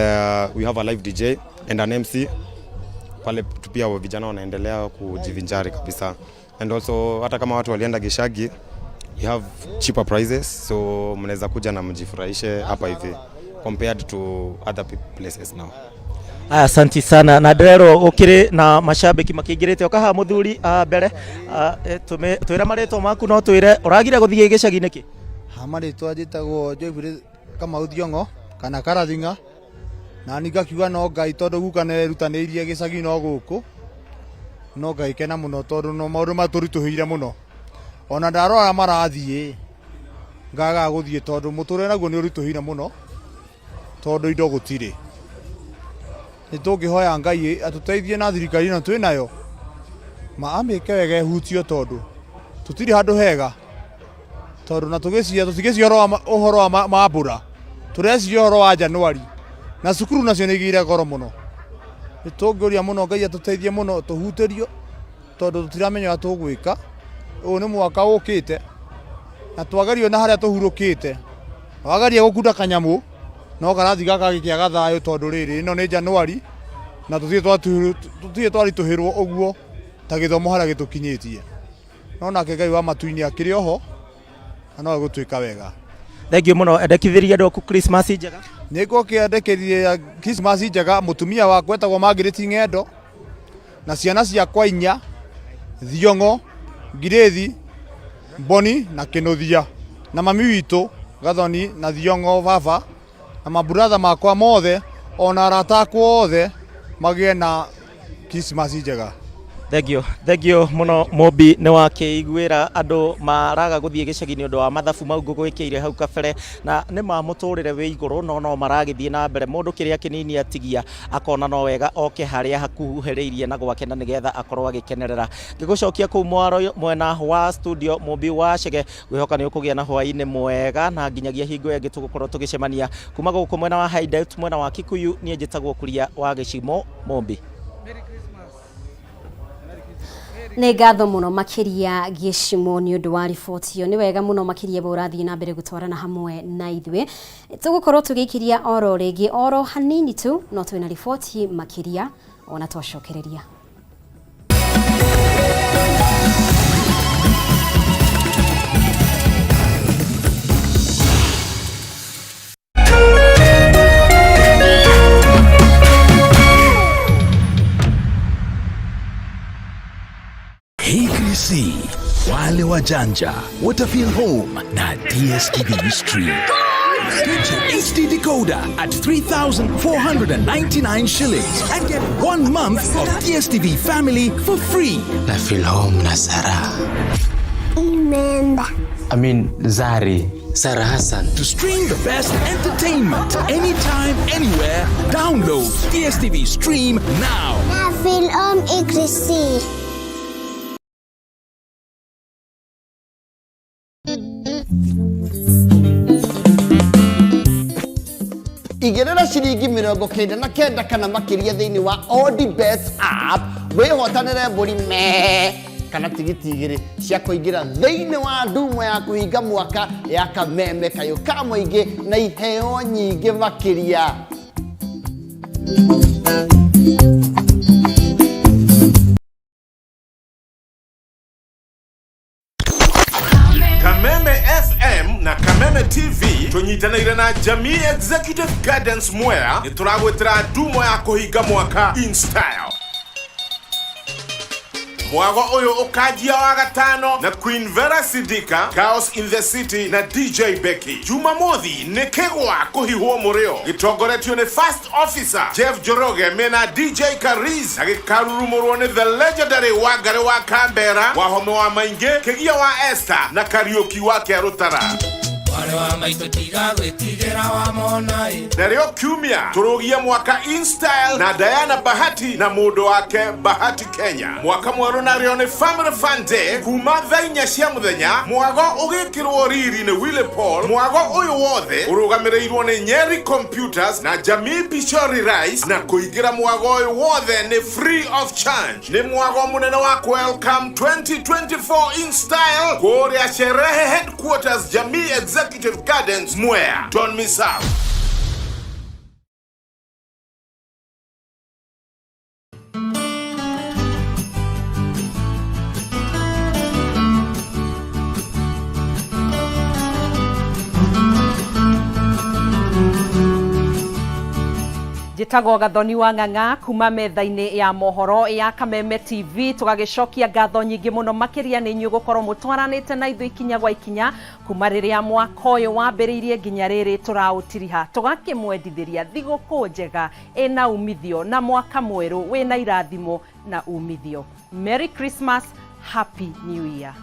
we have a live DJ and an MC. Pale pia vijana wanaendelea kujivinjari kabisa. And also hata kama watu walienda gishagi, we have cheaper prices, so mnaweza kuja na mjifurahishe hapa hivi compared to other places now. Asante sana. Na ndero ukiri na mashabiki makĩingĩrĩte okaha muthuri mbere, twĩra marĩtwa maku, no twĩre ũragire gũthiĩ gĩcagi nĩkĩ? Marĩtwa njĩtagwo Joyfrey Kamau Thiongo kana Karathinga, na ngakiuga no Ngai tondu guka ne rutanirie gicagi no guku no Ngai kena muno tondu no maundu maturituhire muno ona ndarora marathie ngaga guthie tondu muture naguo ni urituhire muno tondu indo gutire ni tungihoya Ngai atuteithie na thirikari ino twinayo ma amike wega ehutio tondu tutiri handu hega tondu na tugicicia uhoro wa mambura tureciria uhoro wa Januari na cukuru nacio nĩ igĩire goro mũno nĩ tũngĩũria mũno Ngai atuteithie mũno tũhutĩrio tondu tutiramenya tũgwĩka ũyũ nĩ mwaka ũkĩte na twagerio na harĩa tũhurũkĩte wagaria gũkunda kanyamũ no karathi gaka gĩkĩaga thayũ tondu rĩrĩ ĩno nĩ Januari na tũtirĩ twaritũhĩrwo ũguo ta gĩthomo harĩa gĩtũkinyĩtie no nake Ngai wa matu-inĩ akĩrĩ oho na no gũtuĩka wega. Thengiũ mũno, endekithĩria andũ aku Christmas njega. Nĩ ngũkĩendekithia Christmas njega mũtumia wakwa etagwo Margaret Ng'endo na ciana ciakwa 4 Thiong'o, Ngirĩthi, Mboni na Kĩnuthia na mami witũ Gathoni na Thiong'o baba na maburatha makwa mothe ona arata akwa othe magĩe na Christmas njega. Thengiũ mũno Mũmbi nĩ wakĩiguĩra andũ maraga gũthiĩ gĩcagi-inĩ ũndũ wa mathabu mau ngũgwĩkĩire hau kabere na nĩ mamũtũrĩre wĩ igũrũ no maragĩthiĩ na mbere mũndũ kĩrĩa kĩnini atigia akona no wega oke harĩa hakuhĩrĩirie na gwake na nĩgetha akorwo agĩkenerera. Ngĩgũcokia kũu mwena wa studio Mũmbi wa Chege gwĩhoka nĩ ũkũgĩa na hwaĩ-inĩ mwega na nginyagia hingo ĩngĩ tũgũkorwo tũgĩcemania kuma gũkũ mwena wa Hideout mwena wa Kikuyu niĩ njĩtagwo Kuria wa Gĩcimo Mũmbi. Nĩ ngatho mũno makĩria Gĩcimo nĩ ũndũ wa riboti ĩyo nĩ wega mũno makĩria ũrathiĩ na mbere gũtwarana hamwe na ithuĩ tũgũkorwo tũgĩikiria oro rĩngĩ oro hanini tu no twĩna riboti makĩria ona twacokereria. HKC, wale wajanja watafeel home na DSTV Stream. Get your HD decoder at 3,499 shillings and get 1 month of DSTV Family for free. Na feel home na Sarah. Zari. Sarah Hassan. To stream the best entertainment anytime, anywhere, download DSTV Stream now. Na feel home HKC. Igerera ciringi 99 kana makĩria thĩinĩ wa ODBet app wĩhotanĩre mbũri kana tigiti 2 cia kũingĩra thĩinĩ wa ndumo ya kũhinga mwaka ya Kameme kayũ ka mũingĩ na iheo nyingĩ makĩria. Kameme FM na Kameme TV tunyitanĩire na Jamii Executive Gardens Mwea nĩtũragwĩtĩra ndumo ya kũhinga mwaka in style. Mwago uyu ukajia wa gatano na Queen Vera Sidika, Chaos in the City na DJ Becky. Jumamothi ni kegwa kuhihuo murio. Gitongoretio ni First Officer Jeff Joroge mena DJ Kariz. Na gikarurumurwo ni the legendary Wagare wa Canberra, Wahome wa Mainge, Kegia wa Esther na Karaoke wa Kiarutara. Na leo Kiumia turugia mwaka in style na Diana Bahati na mudo wake Bahati Kenya. Mwaka mweru na rione Family Fun Day kuma thaa 4 cia muthenya. Mwago ugikirwo riri ni Willy Paul. Mwago uyu wothe urugamirirwo ni Nyeri Computers na Jamii Pichori Rice na kuingira mwago uyu wothe ni free of charge. Ni mwago munene wa Welcome 2024 in style kuria sherehe headquarters Jamii Executive Gardens Mwea. Don't miss out. Njĩtagwo Gathoni wa Ng'ang'a kuma metha-inĩ ya mohoro ya Kameme TV. Tũgagĩcokia ngatho nyingĩ mũno makĩria nĩ inyuĩ gũkorwo mũtwaranĩte na ithuĩ ikinya gwa ikinya kuma rĩrĩa mwaka ũyũ wambĩrĩirie nginya rĩrĩ tũraũtiriha. Tũgakĩmwendithĩria thigũkũ njega ĩna umithio na mwaka mwerũ wĩna irathimo na umithio. Merry Christmas, Happy New Year.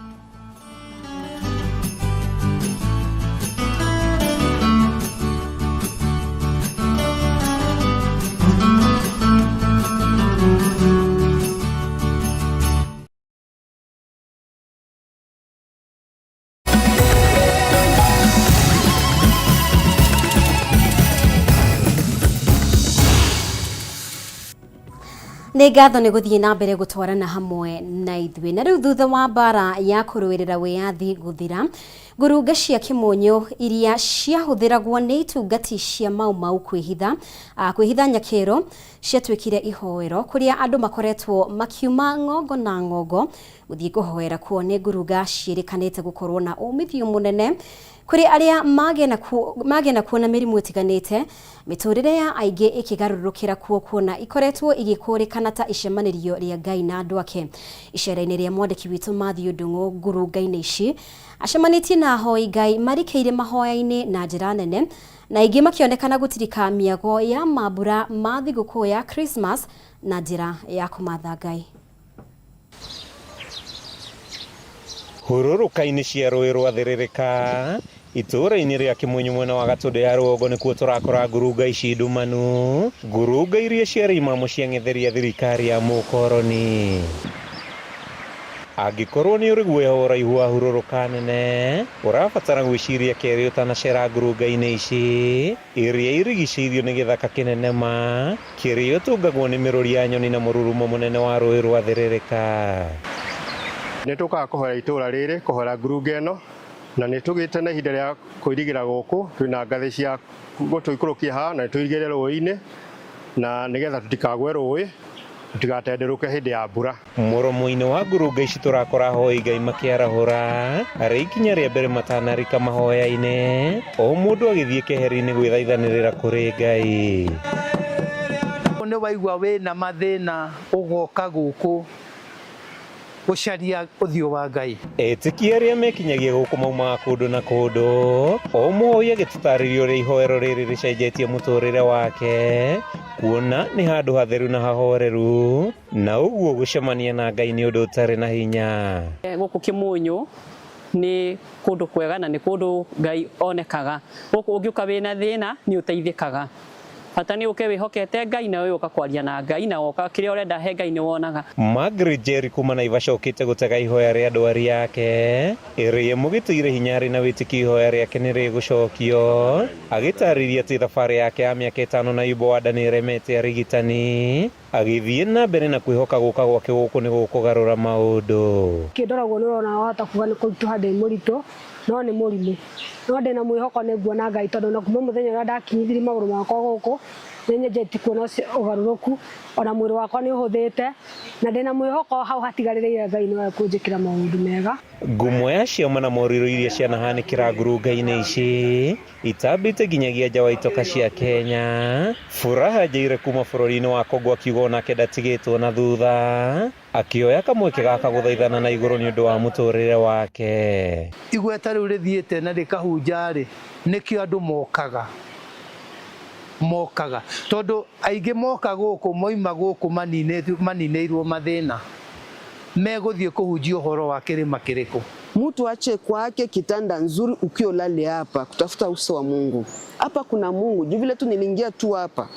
Nĩ ngatho nĩ gũthiĩ na mbere gũtwarana hamwe na ithuĩ. Na rĩu thutha wa mbara ya kũrũĩrĩra wĩyathi gũthira, ngurunga cia kĩmonyo iria ciahũthĩragwo nĩ itungati cia mau kwĩhitha nyakero ciatuĩkire ihoero kũrĩa andũ makoretwo makiuma ngongo na ngongo gũthiĩ kũhoera kuo nĩ ngurunga ciĩrĩkanĩte gũkorwo na umithio mũnene kuri aria magena kuona mĩrimũ ĩtiganĩte. Mĩtũrĩre ya aingĩ ĩkĩgarũrũkĩra kuona ikoretwo igĩkũrĩkana ta icemanĩrio rĩa Ngai na andũ ake. Icera-inĩ rĩa mwandĩki witũ Matthew Ndung'u ngurunga-inĩ ici acemanĩtie na ahoi Ngai marikĩire mahoya-inĩ na njĩra nene, na aingĩ makĩonekana gũtirika mĩago ya mambura ma thigũkũ ya Christmas na njĩra ya kũmatha Ngai. Hũrũrũka-inĩ cia rũĩ rwa Thĩrĩrĩka itũũra-inĩ rĩa Kĩmũnyu mwena wa Gatũndũ ya rũgongo nĩkuo tũrakora ngurunga ici ndumanu, ngurunga iria ciarĩ imamo cia ng'etheria thirikari ya mũkoroni. Angĩkorwo nĩ ũrĩ guoya ũraihu wa hũrũrũka nene, ũrabatara gwĩciria kerĩ ũtanacera ngurunga-inĩ ici iria irigicĩirio nĩ gĩthaka kĩnene ma kĩrĩa ũtũngagwo nĩ mĩrũri ya nyoni na mũrurumo mũnene wa rũĩ rwa Thĩrĩrĩka. Nĩ tũkaga kũhoera itũũra rĩrĩ, kũhoera ngurunga ĩno, na nĩ tũgĩte na ihinda rĩa kwĩrigĩra gũkũ. Twĩna ngathĩ cia gũtũikũrũkia haha na tũirigĩre rũĩ-inĩ, na nĩgetha tũtikagwe rũĩ, tũtigatenderũke hĩndĩ ya mbura. Mũromo-inĩ wa ngurunga ici tũrakora ahoi Ngai makĩarahũra arĩ ikinya rĩa mbere matanarika mahoya-inĩ, o mũndũ agĩthiĩ keheri-inĩ gwĩthaithanĩrĩra kũrĩ Ngai. Nĩ waigua wĩna mathĩna ũgoka gũkũ gũcaria ũthiũ wa Ngai. Etĩkia arĩa mekinyagia gũkũ maumaga kũndũ na kũndũ, o mũhoya agĩtũtarĩria ũrĩa ihoero rĩrĩ rĩcenjetie mũtũrĩre wake, kuona nĩ handũ hatheru na hahoreru, na ũguo gũcemania na Ngai nĩ ũndũ ũtarĩ na hinya. Gũkũ Kĩmũnyu nĩ kũndũ kwega na nĩ kũndũ Ngai onekaga. Gũkũ ũngĩũka wĩna thĩna nĩ ũteithĩkaga. Bata nĩ ũke wĩhokete Ngai na ũka kwaria na Ngai na woka kĩrĩa ũrenda he Ngai nĩ wonaga. Margaret Jerry kuma Naivasha ũkĩte gũtega ihoya rĩa ndwari yake ĩrĩa mũgĩtĩire hinya arĩ na wĩtĩkio ihoya rĩake nĩ rĩgũcokio, agĩtarĩria atĩ thabarĩ yake ya mĩaka 5 na Uganda nĩ ĩremete arigitani, agĩthiĩ na mbere na kwĩhoka gũka gwake gũkũ nĩ gũkũgarũra maũndũ. Kĩndoragwo nĩ ũrona wahota kuga nĩ kũritũha ndĩ mũritũ, no nĩ mũrimũ. No ndĩna mwĩhoko nĩ nguona Ngai tondũ na kuma mũthenya ũrĩa ndakinyithirie magũrũ makwa gũkũ nĩ nyenjeti kuona ũgarũrũku, ona mwĩrĩ wakwa nĩ ũhũthĩte, na ndĩna mwĩhoko hau hatigarĩrĩire Ngai nĩ ekũnjĩkĩra maũndũ mega. Ngumo ya ciama na morirũ iria cianahanĩkĩra ngurunga-inĩ ici itambĩte nginyagia nja wa itoka cia Kenya. Furaha Njaire kuma bũrũri-inĩ wa Kongo akiuga onake ndatigĩtwo na thutha, akĩoya kamweke gaka gũthaithana na igũrũ nĩ ũndũ wa mũtũrĩre wake. Igweta rĩu rĩthiĩte na rĩkahunja-rĩ, nĩkĩo andũ mokaga tondũ aingĩ moka gũkũ moima gũkũ maninĩirwo mathĩna, megũthiĩ kũhunjia ũhoro wa kĩrĩma kĩrĩkũ. Mtu ache kwake kitanda nzuri ukiwa lale hapa kutafuta uso wa Mungu. Hapa kuna Mungu. Juu vile tu niliingia tu hapa,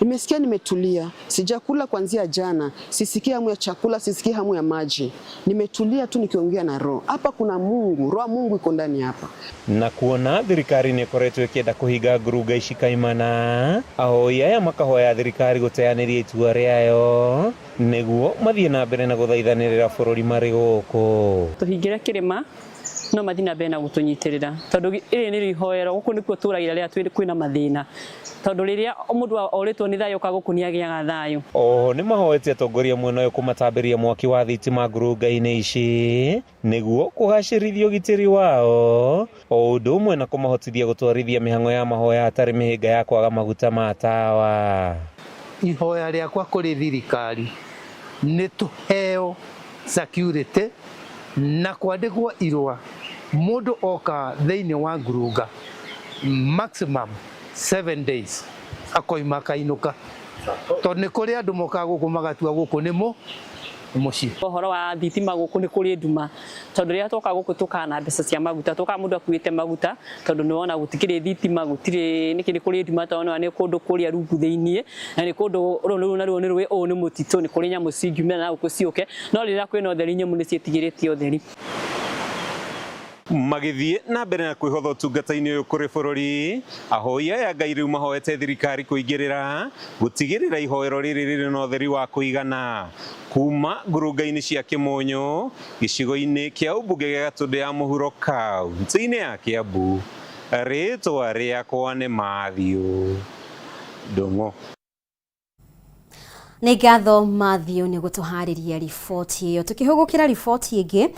nimesikia nimetulia, sijakula kuanzia jana, sisikii hamu ya chakula, sisikii hamu ya maji. Nimetulia tu nikiongea na Roho. Hapa kuna Mungu, Roho Mungu iko ndani hapa. Na kuona thirikari nĩ ĩkoretwo ĩkĩenda kũhinga ngurunga ici kaimana, ahoi aya makahoya thirikari gũteanĩria itua rĩayo nĩguo mathiĩ na mbere na gũthaithanĩrĩra bũrũri marĩ gũkũ. Tũhingĩre kĩrĩma no mathiĩ na mbere na gũtũnyitĩrĩra tondũ ĩrĩ nĩ ihoero gũkũ nĩkuo tũragĩra rĩrĩa kwĩna mathĩna, tondũ rĩrĩa mũndũ orĩtwo nĩ thayũ ka gũkũ nĩ agĩaga thayũ. Oho nĩ mahoete atongoria mwena ũyũ kũmatambĩria mwaki wa thitima ngurunga-inĩ ici nĩguo kũgacĩrithia ũgitĩri wao, o ũndũ ũmwe na kũmahotithia gũtwarithia mĩhang'o ya mahoya hatarĩ mĩhĩnga ya kwaga maguta ma tawa. ihoya rĩakwa kũrĩ thirikari nĩ tũheo security na kwandĩkwo irũa mũndũ oka thĩinĩ wa ngurunga maximum 7 days akoima kainũka tondũ nĩ kũrĩ andũ mokaga gũkũ magatua gũkũ nĩ muciĩ. Ũhoro wa thitima gũkũ nĩ kũrĩ nduma tondũ rĩrĩa tũka gũkũ tũkana mbeca cia maguta tũka mũndũ akuĩte maguta tondũ nĩ wona gũtikĩrĩ thitima gũtirĩ nĩ kũrĩ nduma tondũ nĩ kũndũ kũrĩa rungu thĩinĩ na nĩ kũndũ rũu nĩ rũĩ ũũ nĩ mũtitũ nĩ kũrĩ nyamũ cingiumĩra na gũkũ ciũke no rĩrĩa kwĩna ũtheri nyamũ nĩ ciĩtigĩrĩtie ũtheri. Magithie na mbere na kwĩhotha ũtungata-inĩ ũyũ kũrĩ bũrũri ahoi aya Ngai rĩu mahoete thirikari kũingĩrĩra gũtigĩrĩra ihoero rĩrĩ rĩrĩ na ũtheri wa kũigana kuma ngurunga-inĩ cia Kĩmũnyũ gĩcigo-inĩ kĩa ũmbunge gĩa Gatũndũ ya mũhuro kaunti-inĩ ya Kiambu. Rĩtwa rĩakwa nĩ Mathiũ Ndũng'ũ. Nĩ ngatho Mathiũ nĩ gũtũharĩria riboti ĩyo. Tũkĩhũgũkĩra riboti ĩngĩ,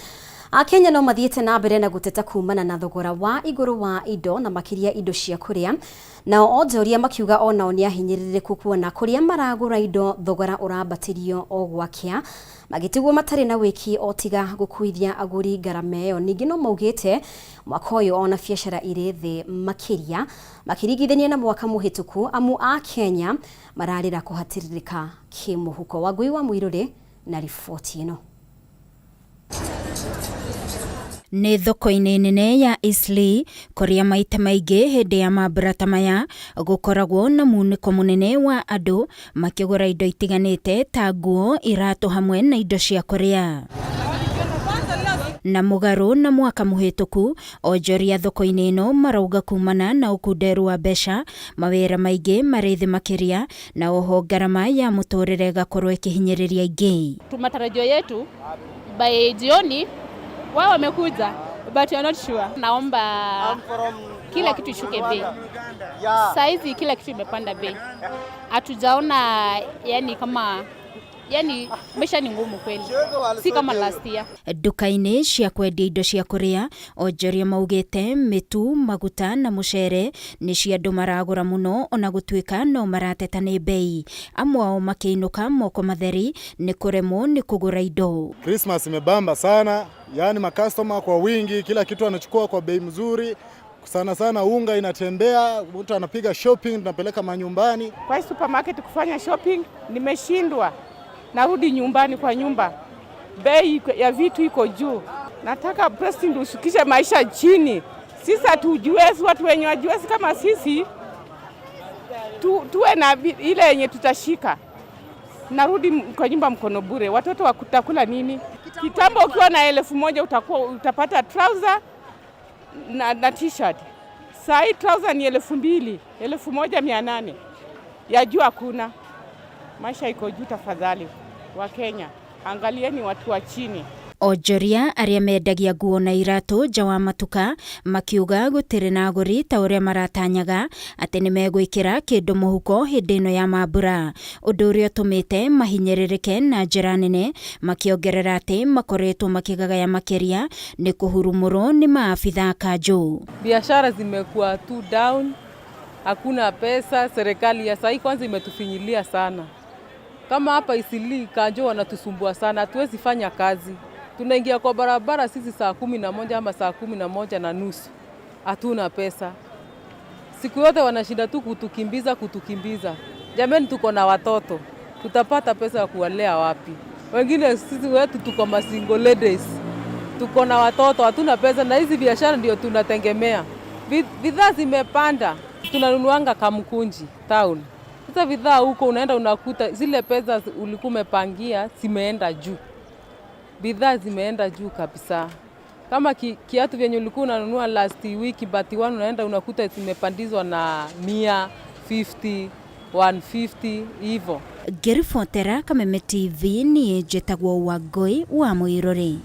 Akenya no mathiĩte na mbere na gũteta kumana na thogora wa igũrũ wa indo na makĩria indo cia kũrĩa. Nao onjoria makiuga onao nĩ ahinyĩrĩrĩku kuona kũrĩa maragũra indo thogora ũrambatĩrio o gwakĩa. Magĩtigwo matarĩ na wĩki o tiga gũkuithia agũri ngarama ĩyo. Ningĩ no maugĩte mwaka ũyũ ona biacara irĩ thĩ makĩria makĩringithania na mwaka mũhĩtũku amu a Kenya mararĩra kũhatĩrĩrĩka kĩmũhuko. Wangui wa Mũirũrĩ na riboti ĩno. Nĩ thoko-inĩ nene ya Eastleigh kũrĩa maita maingĩ hĩndĩ ya mambura ta maya gũkoragwo na munĩko mũnene wa andũ makĩgũra indo itiganĩte ta nguo, iratũ hamwe na indo cia kũrĩa. Na mũgarũ na mwaka mũhĩtũku onjoria thoko-inĩ ĩno marauga kumana na ũkunderu wa mbeca mawĩra maingĩ marĩ thĩ makĩria na oho ngarama ya mũtũrĩre gakorwo ĩkĩhinyĩrĩria aingĩ. Matarajio yetu by jioni wao wamekuja but you are not sure. Naomba kila kitu ishuke bei. Saizi kila kitu imepanda bei. Hatujaona yani maisha ni ngumu kweli. Si kama last year. Duka-inĩ cia kwendia indo cia kũrĩa onjoria maugĩte mĩtu, maguta na mũcere nĩ cia andũ maragũra mũno ona gũtuĩka no marateta nĩ bei. Amwe ao makĩinũka moko matheri nĩ kũremwo nĩ kũgũra indo. Christmas imebamba sana, yani makastoma kwa wingi, kila kitu anachukua kwa bei mzuri. Sana sana unga inatembea, mtu anapiga shopping, tunapeleka manyumbani. Kwa supermarket kufanya shopping nimeshindwa. Narudi nyumbani kwa nyumba. Bei ya vitu iko juu. Nataka president ushukishe maisha chini. Sisi hatujiwezi, watu wenye wajiwezi kama sisi tuwe na ile yenye tutashika. Narudi kwa nyumba mkono bure. Watoto wakutakula nini? Kitambo ukiwa na 1,000 utapata trouser na t-shirt. Saa hii trouser ni 2,000, 1,800. Ya juu hakuna. Maisha iko juu tafadhali. Wa Kenya, angalieni watu wa chini. Onjoria arĩa mendagia nguo na iratũ nja wa matuka makiuga gũtirĩ na agũri ta ũrĩa maratanyaga atĩ nĩ megwĩkĩra kĩndũ mũhuko hĩndĩ ĩno ya mambura, ũndũ ũrĩa ũtũmĩte mahinyĩrĩrĩke na njĩra nene, makĩongerera atĩ makoretwo makĩgagaya makĩria nĩ kũhurumũrwo nĩ maabitha kanjũ. Biashara zimekuwa too down, hakuna pesa. Serikali ya sasa kwanza imetufinyilia sana. Kama hapa Eastleigh kanjũ wanatusumbua sana, hatuwezi fanya kazi. Tunaingia kwa barabara sisi saa 11 ama saa 11:30. Hatuna pesa. Siku yote wanashinda tu kutukimbiza. Jamani, tuko na watoto. Tutapata pesa ya kuwalea wapi? Wengine sisi wetu tuko single ladies. Tuko na watoto, hatuna pesa na hizi biashara ndio tunategemea. Bidhaa zimepanda. Tunanunuanga Kamkunji town. Sasa bidhaa huko unaenda unakuta zile pesa ulikuwa umepangia zimeenda juu. Bidhaa zimeenda juu kabisa. Kama kiatu vyenye ulikuwa unanunua last week but one unaenda unakuta zimepandizwa na 150, 150 hivyo. Ngĩribotera Kameme TV niĩ njĩtagwo Wangui wa Mũirũrĩ.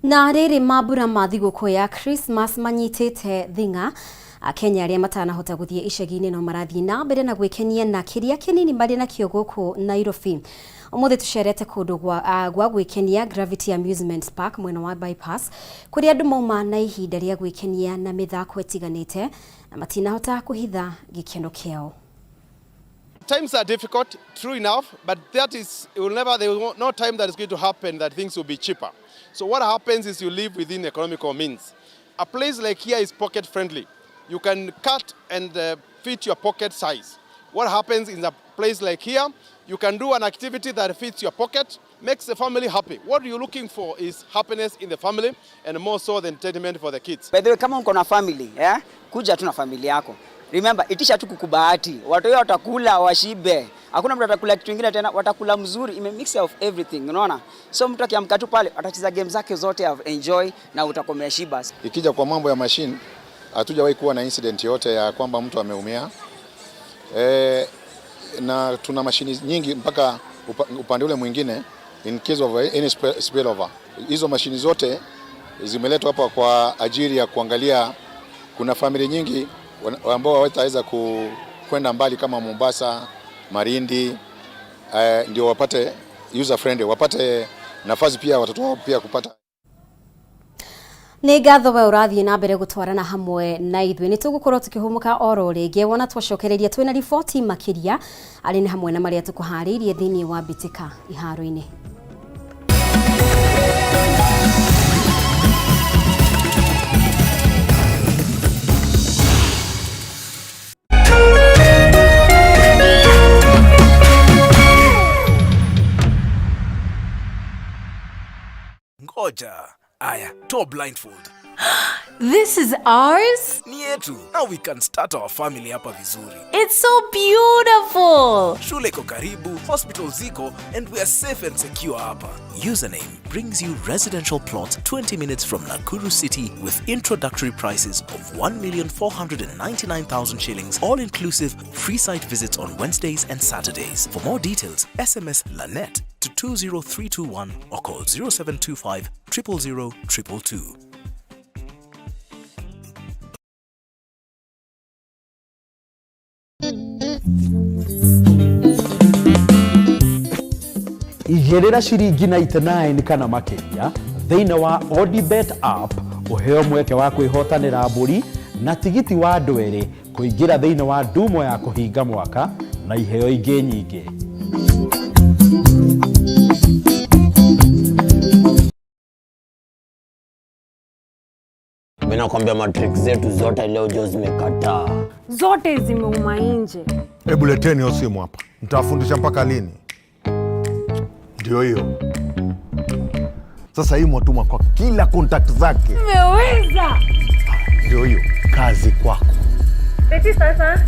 Na rĩrĩ mambura ma thigũkũ ya Christmas manyitĩte thing'a, Akenya arĩa matanahota gũthiĩ icagi-inĩ no marathiĩ na mbere na gwĩkenia na kĩrĩa kĩnini marĩ nakĩo gũkũ Nairobi. Ũmũthĩ tũcerete kũndũ gwa gwĩkenia Gravity Amusement Park mwena wa bypass, kũrĩa andũ mauma na ihinda rĩa gwĩkenia na mĩthako ĩtiganĩte na matinahota kũhitha gĩkeno kĩao. Times are difficult, true enough, but there will no time that is going to happen that things will be cheaper. So what happens is you live within economical means. A place like here is pocket friendly. You can cut and fit your pocket size. What happens in a place like here, you can do an activity that fits your pocket, makes the family happy. What you're looking for is happiness in the family and more so the entertainment for the kids. By the way, kama uko na family, kuja tu na familia yako. Remember, itisha tu kukubahati. Watu wao watakula washibe. Hakuna mtu atakula kitu kingine tena, watakula mzuri, ime mix of everything, unaona? So mtu akiamka tu pale, atacheza game zake zote, enjoy na utakomea shiba. Ikija kwa mambo ya machine, hatujawahi kuwa na incident yote ya kwamba mtu ameumia. Na tuna mashini nyingi mpaka upande ule mwingine in case of any spillover. Hizo mashini zote zimeletwa hapa kwa ajili ya kuangalia kuna family nyingi ambao hawataweza kwenda mbali kama Mombasa, Marindi, ndio wapate user friendly, wapate nafasi pia watoto wao pia kupata. Nĩ ngatho we ũrathiĩ na mbere gũtwarana hamwe na ithuĩ nĩ tũgũkorwo tukĩhũmũka oro rĩngĩ wona twacokereria twĩna riboti makĩria arĩ nĩ hamwe na marĩa tũkũharĩirie thĩinĩ wa mbĩtĩka iharo-inĩ. Ngoja. Aya, toa blindfold. This is ours? Ni yetu. Now we can start our family hapa vizuri. It's so beautiful. Shule iko karibu, hospital ziko, and we are safe and secure hapa. Username brings you residential plot 20 minutes from Nakuru City with introductory prices of 1,499,000 shillings, all inclusive, free site visits on Wednesdays and Saturdays. For more details, SMS Lanet to 20321 or call 0725 000 222. Igerera shiringi 99 kana makiria thĩinĩ wa ODBet app ũheo mweke wa kwĩhotanĩra mbũri na tigiti wa andũ erĩ kũingĩra thĩinĩ wa ndumo ya kũhinga mwaka na iheo ingĩ nyingĩ. Mimi nakwambia matrix zetu zote leo jo zimekataa. Zote zimeuma nje. Hebu leteni hiyo simu hapa. Nitawafundisha mpaka lini? Ndio hiyo. Sasa hii mwatuma kwa kila contact zake. Umeweza. Ndio hiyo. Kazi kwako. Beti sasa.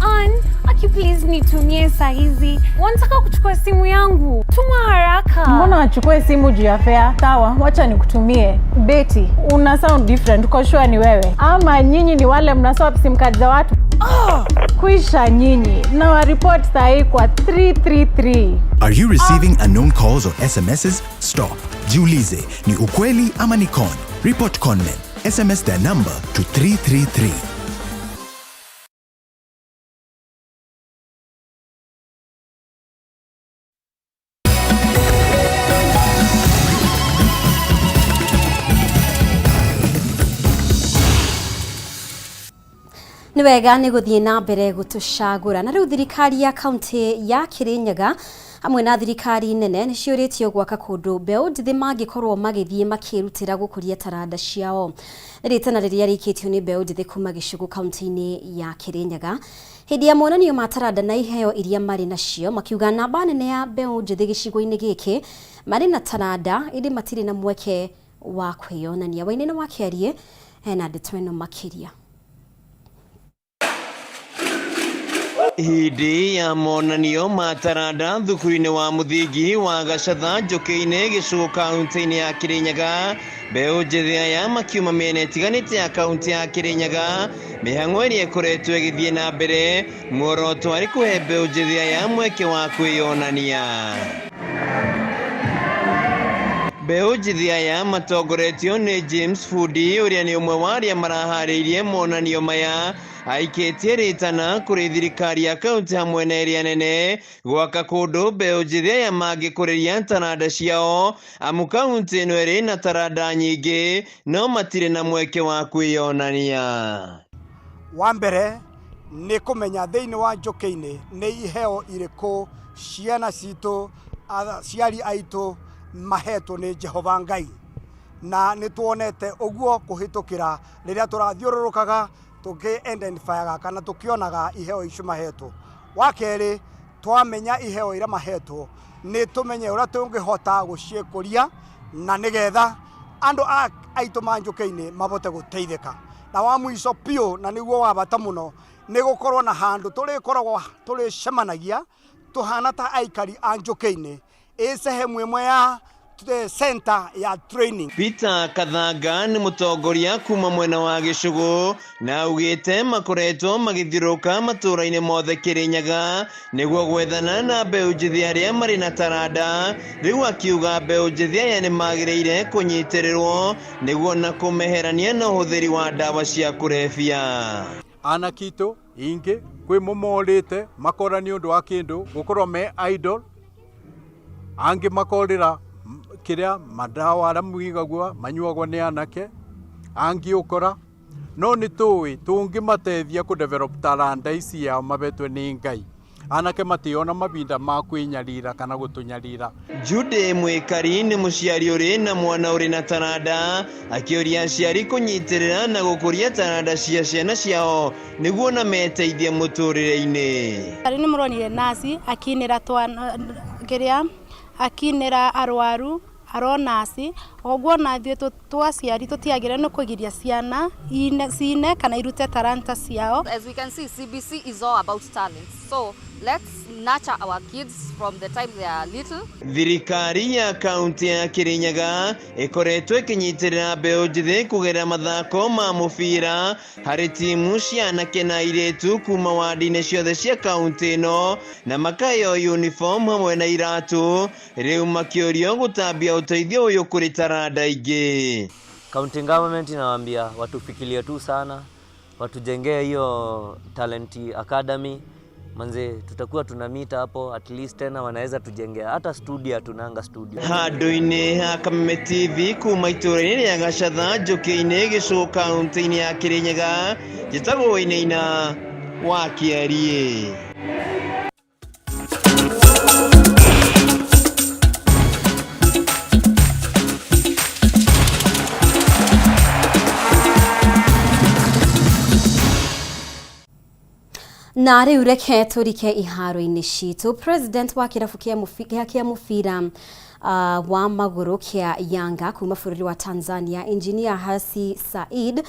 Aki please nitumie saa hizi. Wanataka kuchukua simu yangu. Tuma haraka. Mbona achukue simu juu ya fare? Sawa, wacha nikutumie. Beti, una sound different. Uko sure ni wewe? Ama nyinyi ni wale mnaswap sim card za watu? Kuisha nyinyi. Na wa report sahi kwa 333. Are you receiving unknown calls or SMSs? Stop. Jiulize, ni ukweli ama ni con? Report conmen. SMS their number to 333. Nĩ wega nĩ gũthiĩ na mbere gũtũcagũra na rĩu thirikari ya kaunti ya Kirinyaga hamwe na thirikari nene nĩ ciũrĩtio gwaka kũndũ mbeũ njĩthĩ mangĩkorwo magĩthiĩ makĩrutĩra gũkũria taranda ciao. Rĩtana rĩrĩa rĩkĩtio nĩ mbeũ njĩthĩ kuma gĩcigo kaunti-inĩ ya Kirinyaga hĩndĩ ya monanio ma taranda na iheo iria marĩ nacio makiuga namba nene ya mbeũ njĩthĩ gĩcigo-inĩ gĩkĩ marĩ na taranda ĩndĩ matirĩ na mweke wa kwĩyonania. Wainĩ wa Kĩarie hena ndeto ĩno makĩria. Hĩndĩ ya monanio ma taranda thukuru-inĩ wa mũthingi wa Gacatha Njũkĩ-inĩ gĩcigo kaunti-inĩ ya Kirinyaga, mbeũ njĩthĩ aya makiuma mĩena ĩtiganĩte ya kaunti ya Kirinyaga, mĩhang'o ĩrĩa ĩkoretwo ĩgĩthiĩ na mbere muoroto arĩ kũhe mbeũ njĩthĩ aya mweke wa kwĩyonania. Mbeũ njĩthĩ aya matongoretio nĩ James Fudi ũrĩa nĩ ũmwe wa arĩa maraharĩirie monanio maya, aikĩtie rĩtana kũrĩ thirikari ya kaunti hamwe na ĩrĩa nene gwaka kũndũ mbeũ njĩthĩ aya mangĩkũrĩria taranda ciao, amu kaunti ĩno ĩrĩ na taranda nyingĩ no matirĩ na mweke wa kwĩyonania. Wa mbere nĩ kũmenya thĩinĩ wa Njũkĩ-inĩ nĩ iheo irĩkũ ciana citũ aciari aitũ mahetwo nĩ Jehova Ngai, na nĩ tuonete ũguo kũhĩtũkĩra rĩrĩa tũrathiũrũrũkaga tũkĩ-identifyaga kana tũkĩonaga iheo icio mahetwo. Wa kerĩ, twamenya iheo iria mahetwo nĩ tũmenye ũrĩa tũngĩhota gũciĩkũria na nĩgetha andũ aitũ ma Njũkĩ-inĩ mabote gũteithĩka. Na wa mũico piũ na nĩguo wa bata mũno nĩ gũkorwo na handũ tũrĩkoragwo tũrĩcemanagia tuhana ta aikari a Njũkĩ-inĩ sehemu ĩmwe ya center ya training. Peter Kathanga nĩ mũtongoria kuma mwena wa Gĩcũgũ na augĩte makoretwo magĩthiũrũrũka matũũra-inĩ mothe Kĩrĩnyaga nĩguo gwethana na mbeũ njĩthĩ arĩa marĩ na taranda. Rĩu akiuga mbeũ njĩthĩ aya nĩ magĩrĩire kũnyitĩrĩrwo nĩguo na kũmeherania na ũhũthĩri wa ndawa cia kũrebia. Anakitũ ingĩ kwĩ momorĩte makora nĩ ũndũ wa kĩndũ gũkorwo me idol, angĩ makorĩra kĩrĩa madawa arĩa mwĩgagua manyuagwo nĩ anake, angĩ ũkora no nĩ tũĩ tũngĩmateithia kũ-develop taranda ici yao mabetwe nĩ Ngai. Anake mationa mabinda ma kwĩnyarira kana gũtũnyarira. Jude Mwikari nĩ mũciari ũrĩ na mwana ũrĩ na taranda, akĩũria aciari kũnyitĩrĩra na gũkũria taranda cia ciana ciao nĩguo na meteithie mũtũrĩre-inĩ. Ari nĩ mũronire naci akinĩra akinĩra arwaru aronasi ogwo na thĩ twaciari tũtiagĩrĩire nĩ kũgiria ciana cine kana irute taranta ciao. As we can see, CBC is all about talent. So let's nurture our kids from the time they are little. Thirikari ya kaunti ya Kĩrĩnyaga ĩkoretwo ĩkĩnyitĩrĩra mbeũ njĩthĩ kũgerera mathako ma mũbira harĩ timu cia anake na airĩtu kuma wadi-inĩ ciothe cia kaunti ĩno na makaheo uniform hamwe na iratũ, rĩu makĩũrio gũtambia ũteithio ũyũ kũrĩ taranda ingĩ. County government inawaambia watufikirie tu sana, watujengee hiyo talent academy. Manze tutakuwa tunamita hapo, at least tena wanaweza tujengea hata studio, tunanga studio. Handũ-inĩ ha Kameme TV kuma itũũra-inĩ rĩa Gacatha Njũkĩ-inĩ Gĩcũgũ kaunti-inĩ ya Kĩrĩnyaga, njĩtagwo Wainaina wa Kĩarie. Na rĩu reke tũrike iharo-inĩ citũ. President wa kĩrabu kĩa mũbira wa magũrũ kĩa Yanga kuma bũrũri wa Tanzania, Engineer Hersi Said,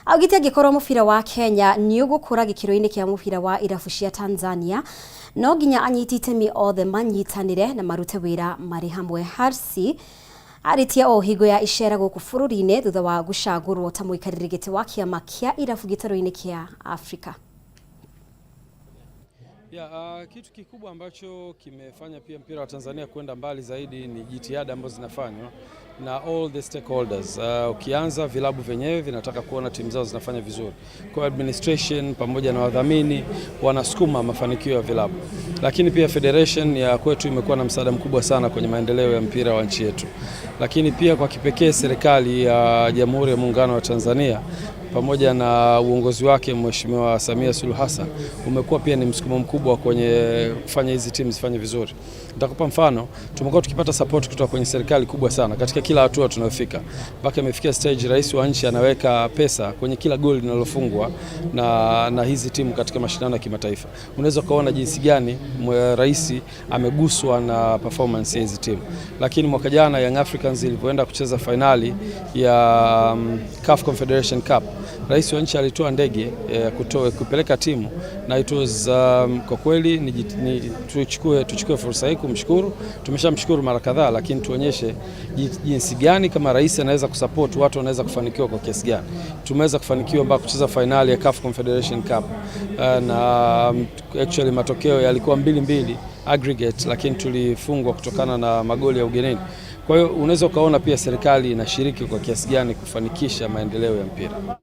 augĩte angĩkorwo mũbira wa Kenya nĩ ũgũkũra gĩkĩro-inĩ kĩa mũbira wa irabu cia Tanzania, no nginya anyiti itemi othe manyitanĩre na marute wĩra marĩ hamwe. Hersi arĩtie o hingo ya icera gũkũ bũrũri-inĩ thutha wa gũcagũrwo ta mũikarĩri gĩtĩ wa kĩama kĩa irabu gĩtarũ-inĩ kĩa Afrika. Kitu kikubwa ambacho kimefanya pia mpira wa Tanzania kwenda mbali zaidi ni jitihada ambazo zinafanywa na all the stakeholders. Ukianza vilabu vyenyewe vinataka kuona timu zao zinafanya vizuri. Kwa administration pamoja na wadhamini wanasukuma mafanikio ya vilabu. Lakini pia federation ya kwetu imekuwa na msaada mkubwa sana kwenye maendeleo ya mpira wa nchi yetu. Lakini pia kwa kipekee serikali ya Jamhuri ya Muungano wa Tanzania pamoja na uongozi wake Mheshimiwa Samia Suluhu Hassan umekuwa pia ni msukumo mkubwa kwenye kufanya hizi timu zifanye vizuri. Nitakupa mfano, tumekuwa tukipata support kutoka kwenye serikali kubwa sana katika kila hatua tunayofika. Mpaka imefikia stage rais wa nchi anaweka pesa kwenye kila goli linalofungwa na hizi timu katika mashindano ya kimataifa. Unaweza kuona jinsi gani rais ameguswa na performance ya hizi timu. Lakini mwaka jana Young Africans ilipoenda kucheza finali ya CAF Confederation Cup, rais wa nchi alitoa ndege kupeleka timu na it was kwa kweli tuchukue fursa hii kumshukuru. Tumeshamshukuru mara kadhaa, lakini tuonyeshe jinsi gani kama rais anaweza kusupport watu wanaweza kufanikiwa kwa kiasi gani. Tumeweza kufanikiwa mpaka kucheza finali ya CAF Confederation Cup na actually matokeo yalikuwa 2-2 aggregate, lakini tulifungwa kutokana na magoli ya ugenini. Kwa hiyo unaweza ukaona pia serikali inashiriki kwa kiasi gani kufanikisha maendeleo ya mpira.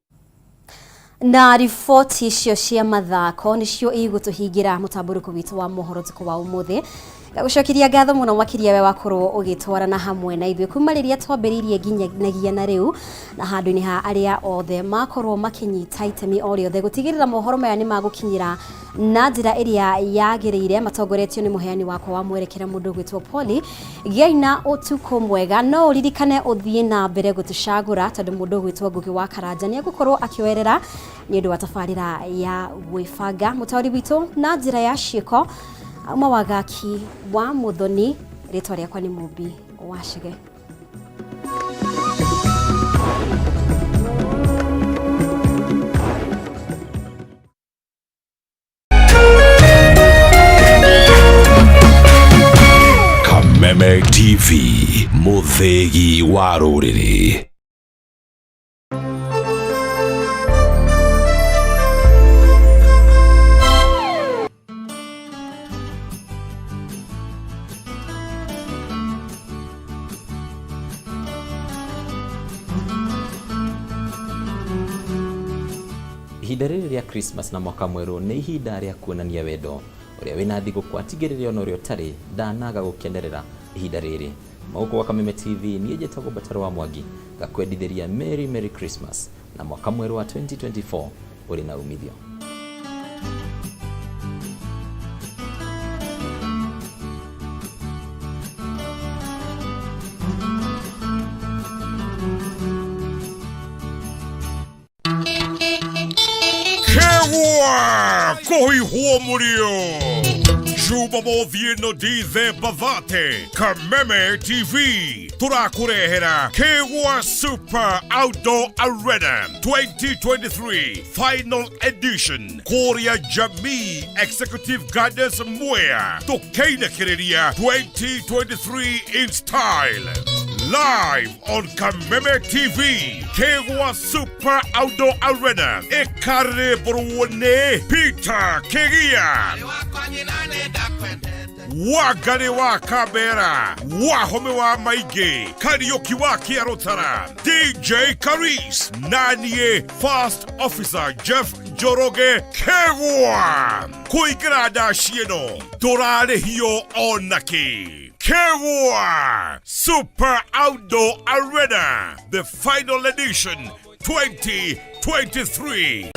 Na riboti icio cia mathako nicio igũtũhingira mũtamburũko witũ wa mohoro tuko wa ũmũthĩ. gagucokeria ngatho muno makiria we wakorwo ugitwarana hamwe na ithuĩ kuma rĩrĩa twambĩrĩirie nginyagia na rĩu na handũ-inĩ ha arĩa othe makorwo makinyita itemi o rĩothe gũtigĩrĩra mohoro maya nĩ magũkinyĩra na njĩra ĩrĩa yagĩrĩire matongoretio nĩ mũheani wakwa wa mwerekera mũndũ gwĩtwo Poli Gĩaina ũtukũ mwega no ũririkane ũthiĩ na mbere gũtũcagũra tondũ mũndũ gwĩtwo Ngũgĩ wa Karanja nĩ egũkorwo akĩoerera nĩ ũndũ wa tabarĩra ya gwĩbanga mũtaũri witũ na njĩra ya ciĩko mawagaki wa Muthoni rĩtwa rĩakwa nĩ Mũmbi wa Shege. Kameme TV Muthegi wa Rũrĩrĩ. Ihinda rĩrĩ rĩa Christmas na mwaka mwerũ nĩ ihinda rĩa kuonania wendo ũrĩa wĩna thigũkũ atigĩrĩre ona ũrĩa ũtarĩ ndanaga gũkenerera ihinda rĩrĩ. Mauko wa Kameme TV niĩ njĩtagwo Bataro wa Mwangi gakwendithĩria Merry Christmas na mwaka mwerũ wa 2024 ũrĩ na umithio. Koi huomurio Juba Movieno Dize Bavate Kameme TV Turakurehera Kewa Super Outdoor Arena 2023 Final Edition Korea Jamii Executive Guidance Mwea Tokeina Kireria 2023 in style. Live on Kameme TV, Kewa Super Outdoor Arena, Ekare Borone, Peter Kegia, Wagane wa Kabera, Wahome wa Maige, Karaoke wa Kiarotara, DJ Karis, Nanie, First Officer Jeff Joroge, Kewa, Kuigrada Shieno, Dorare Hio Onaki. Kewa Super Outdoor Arena, the final edition 2023.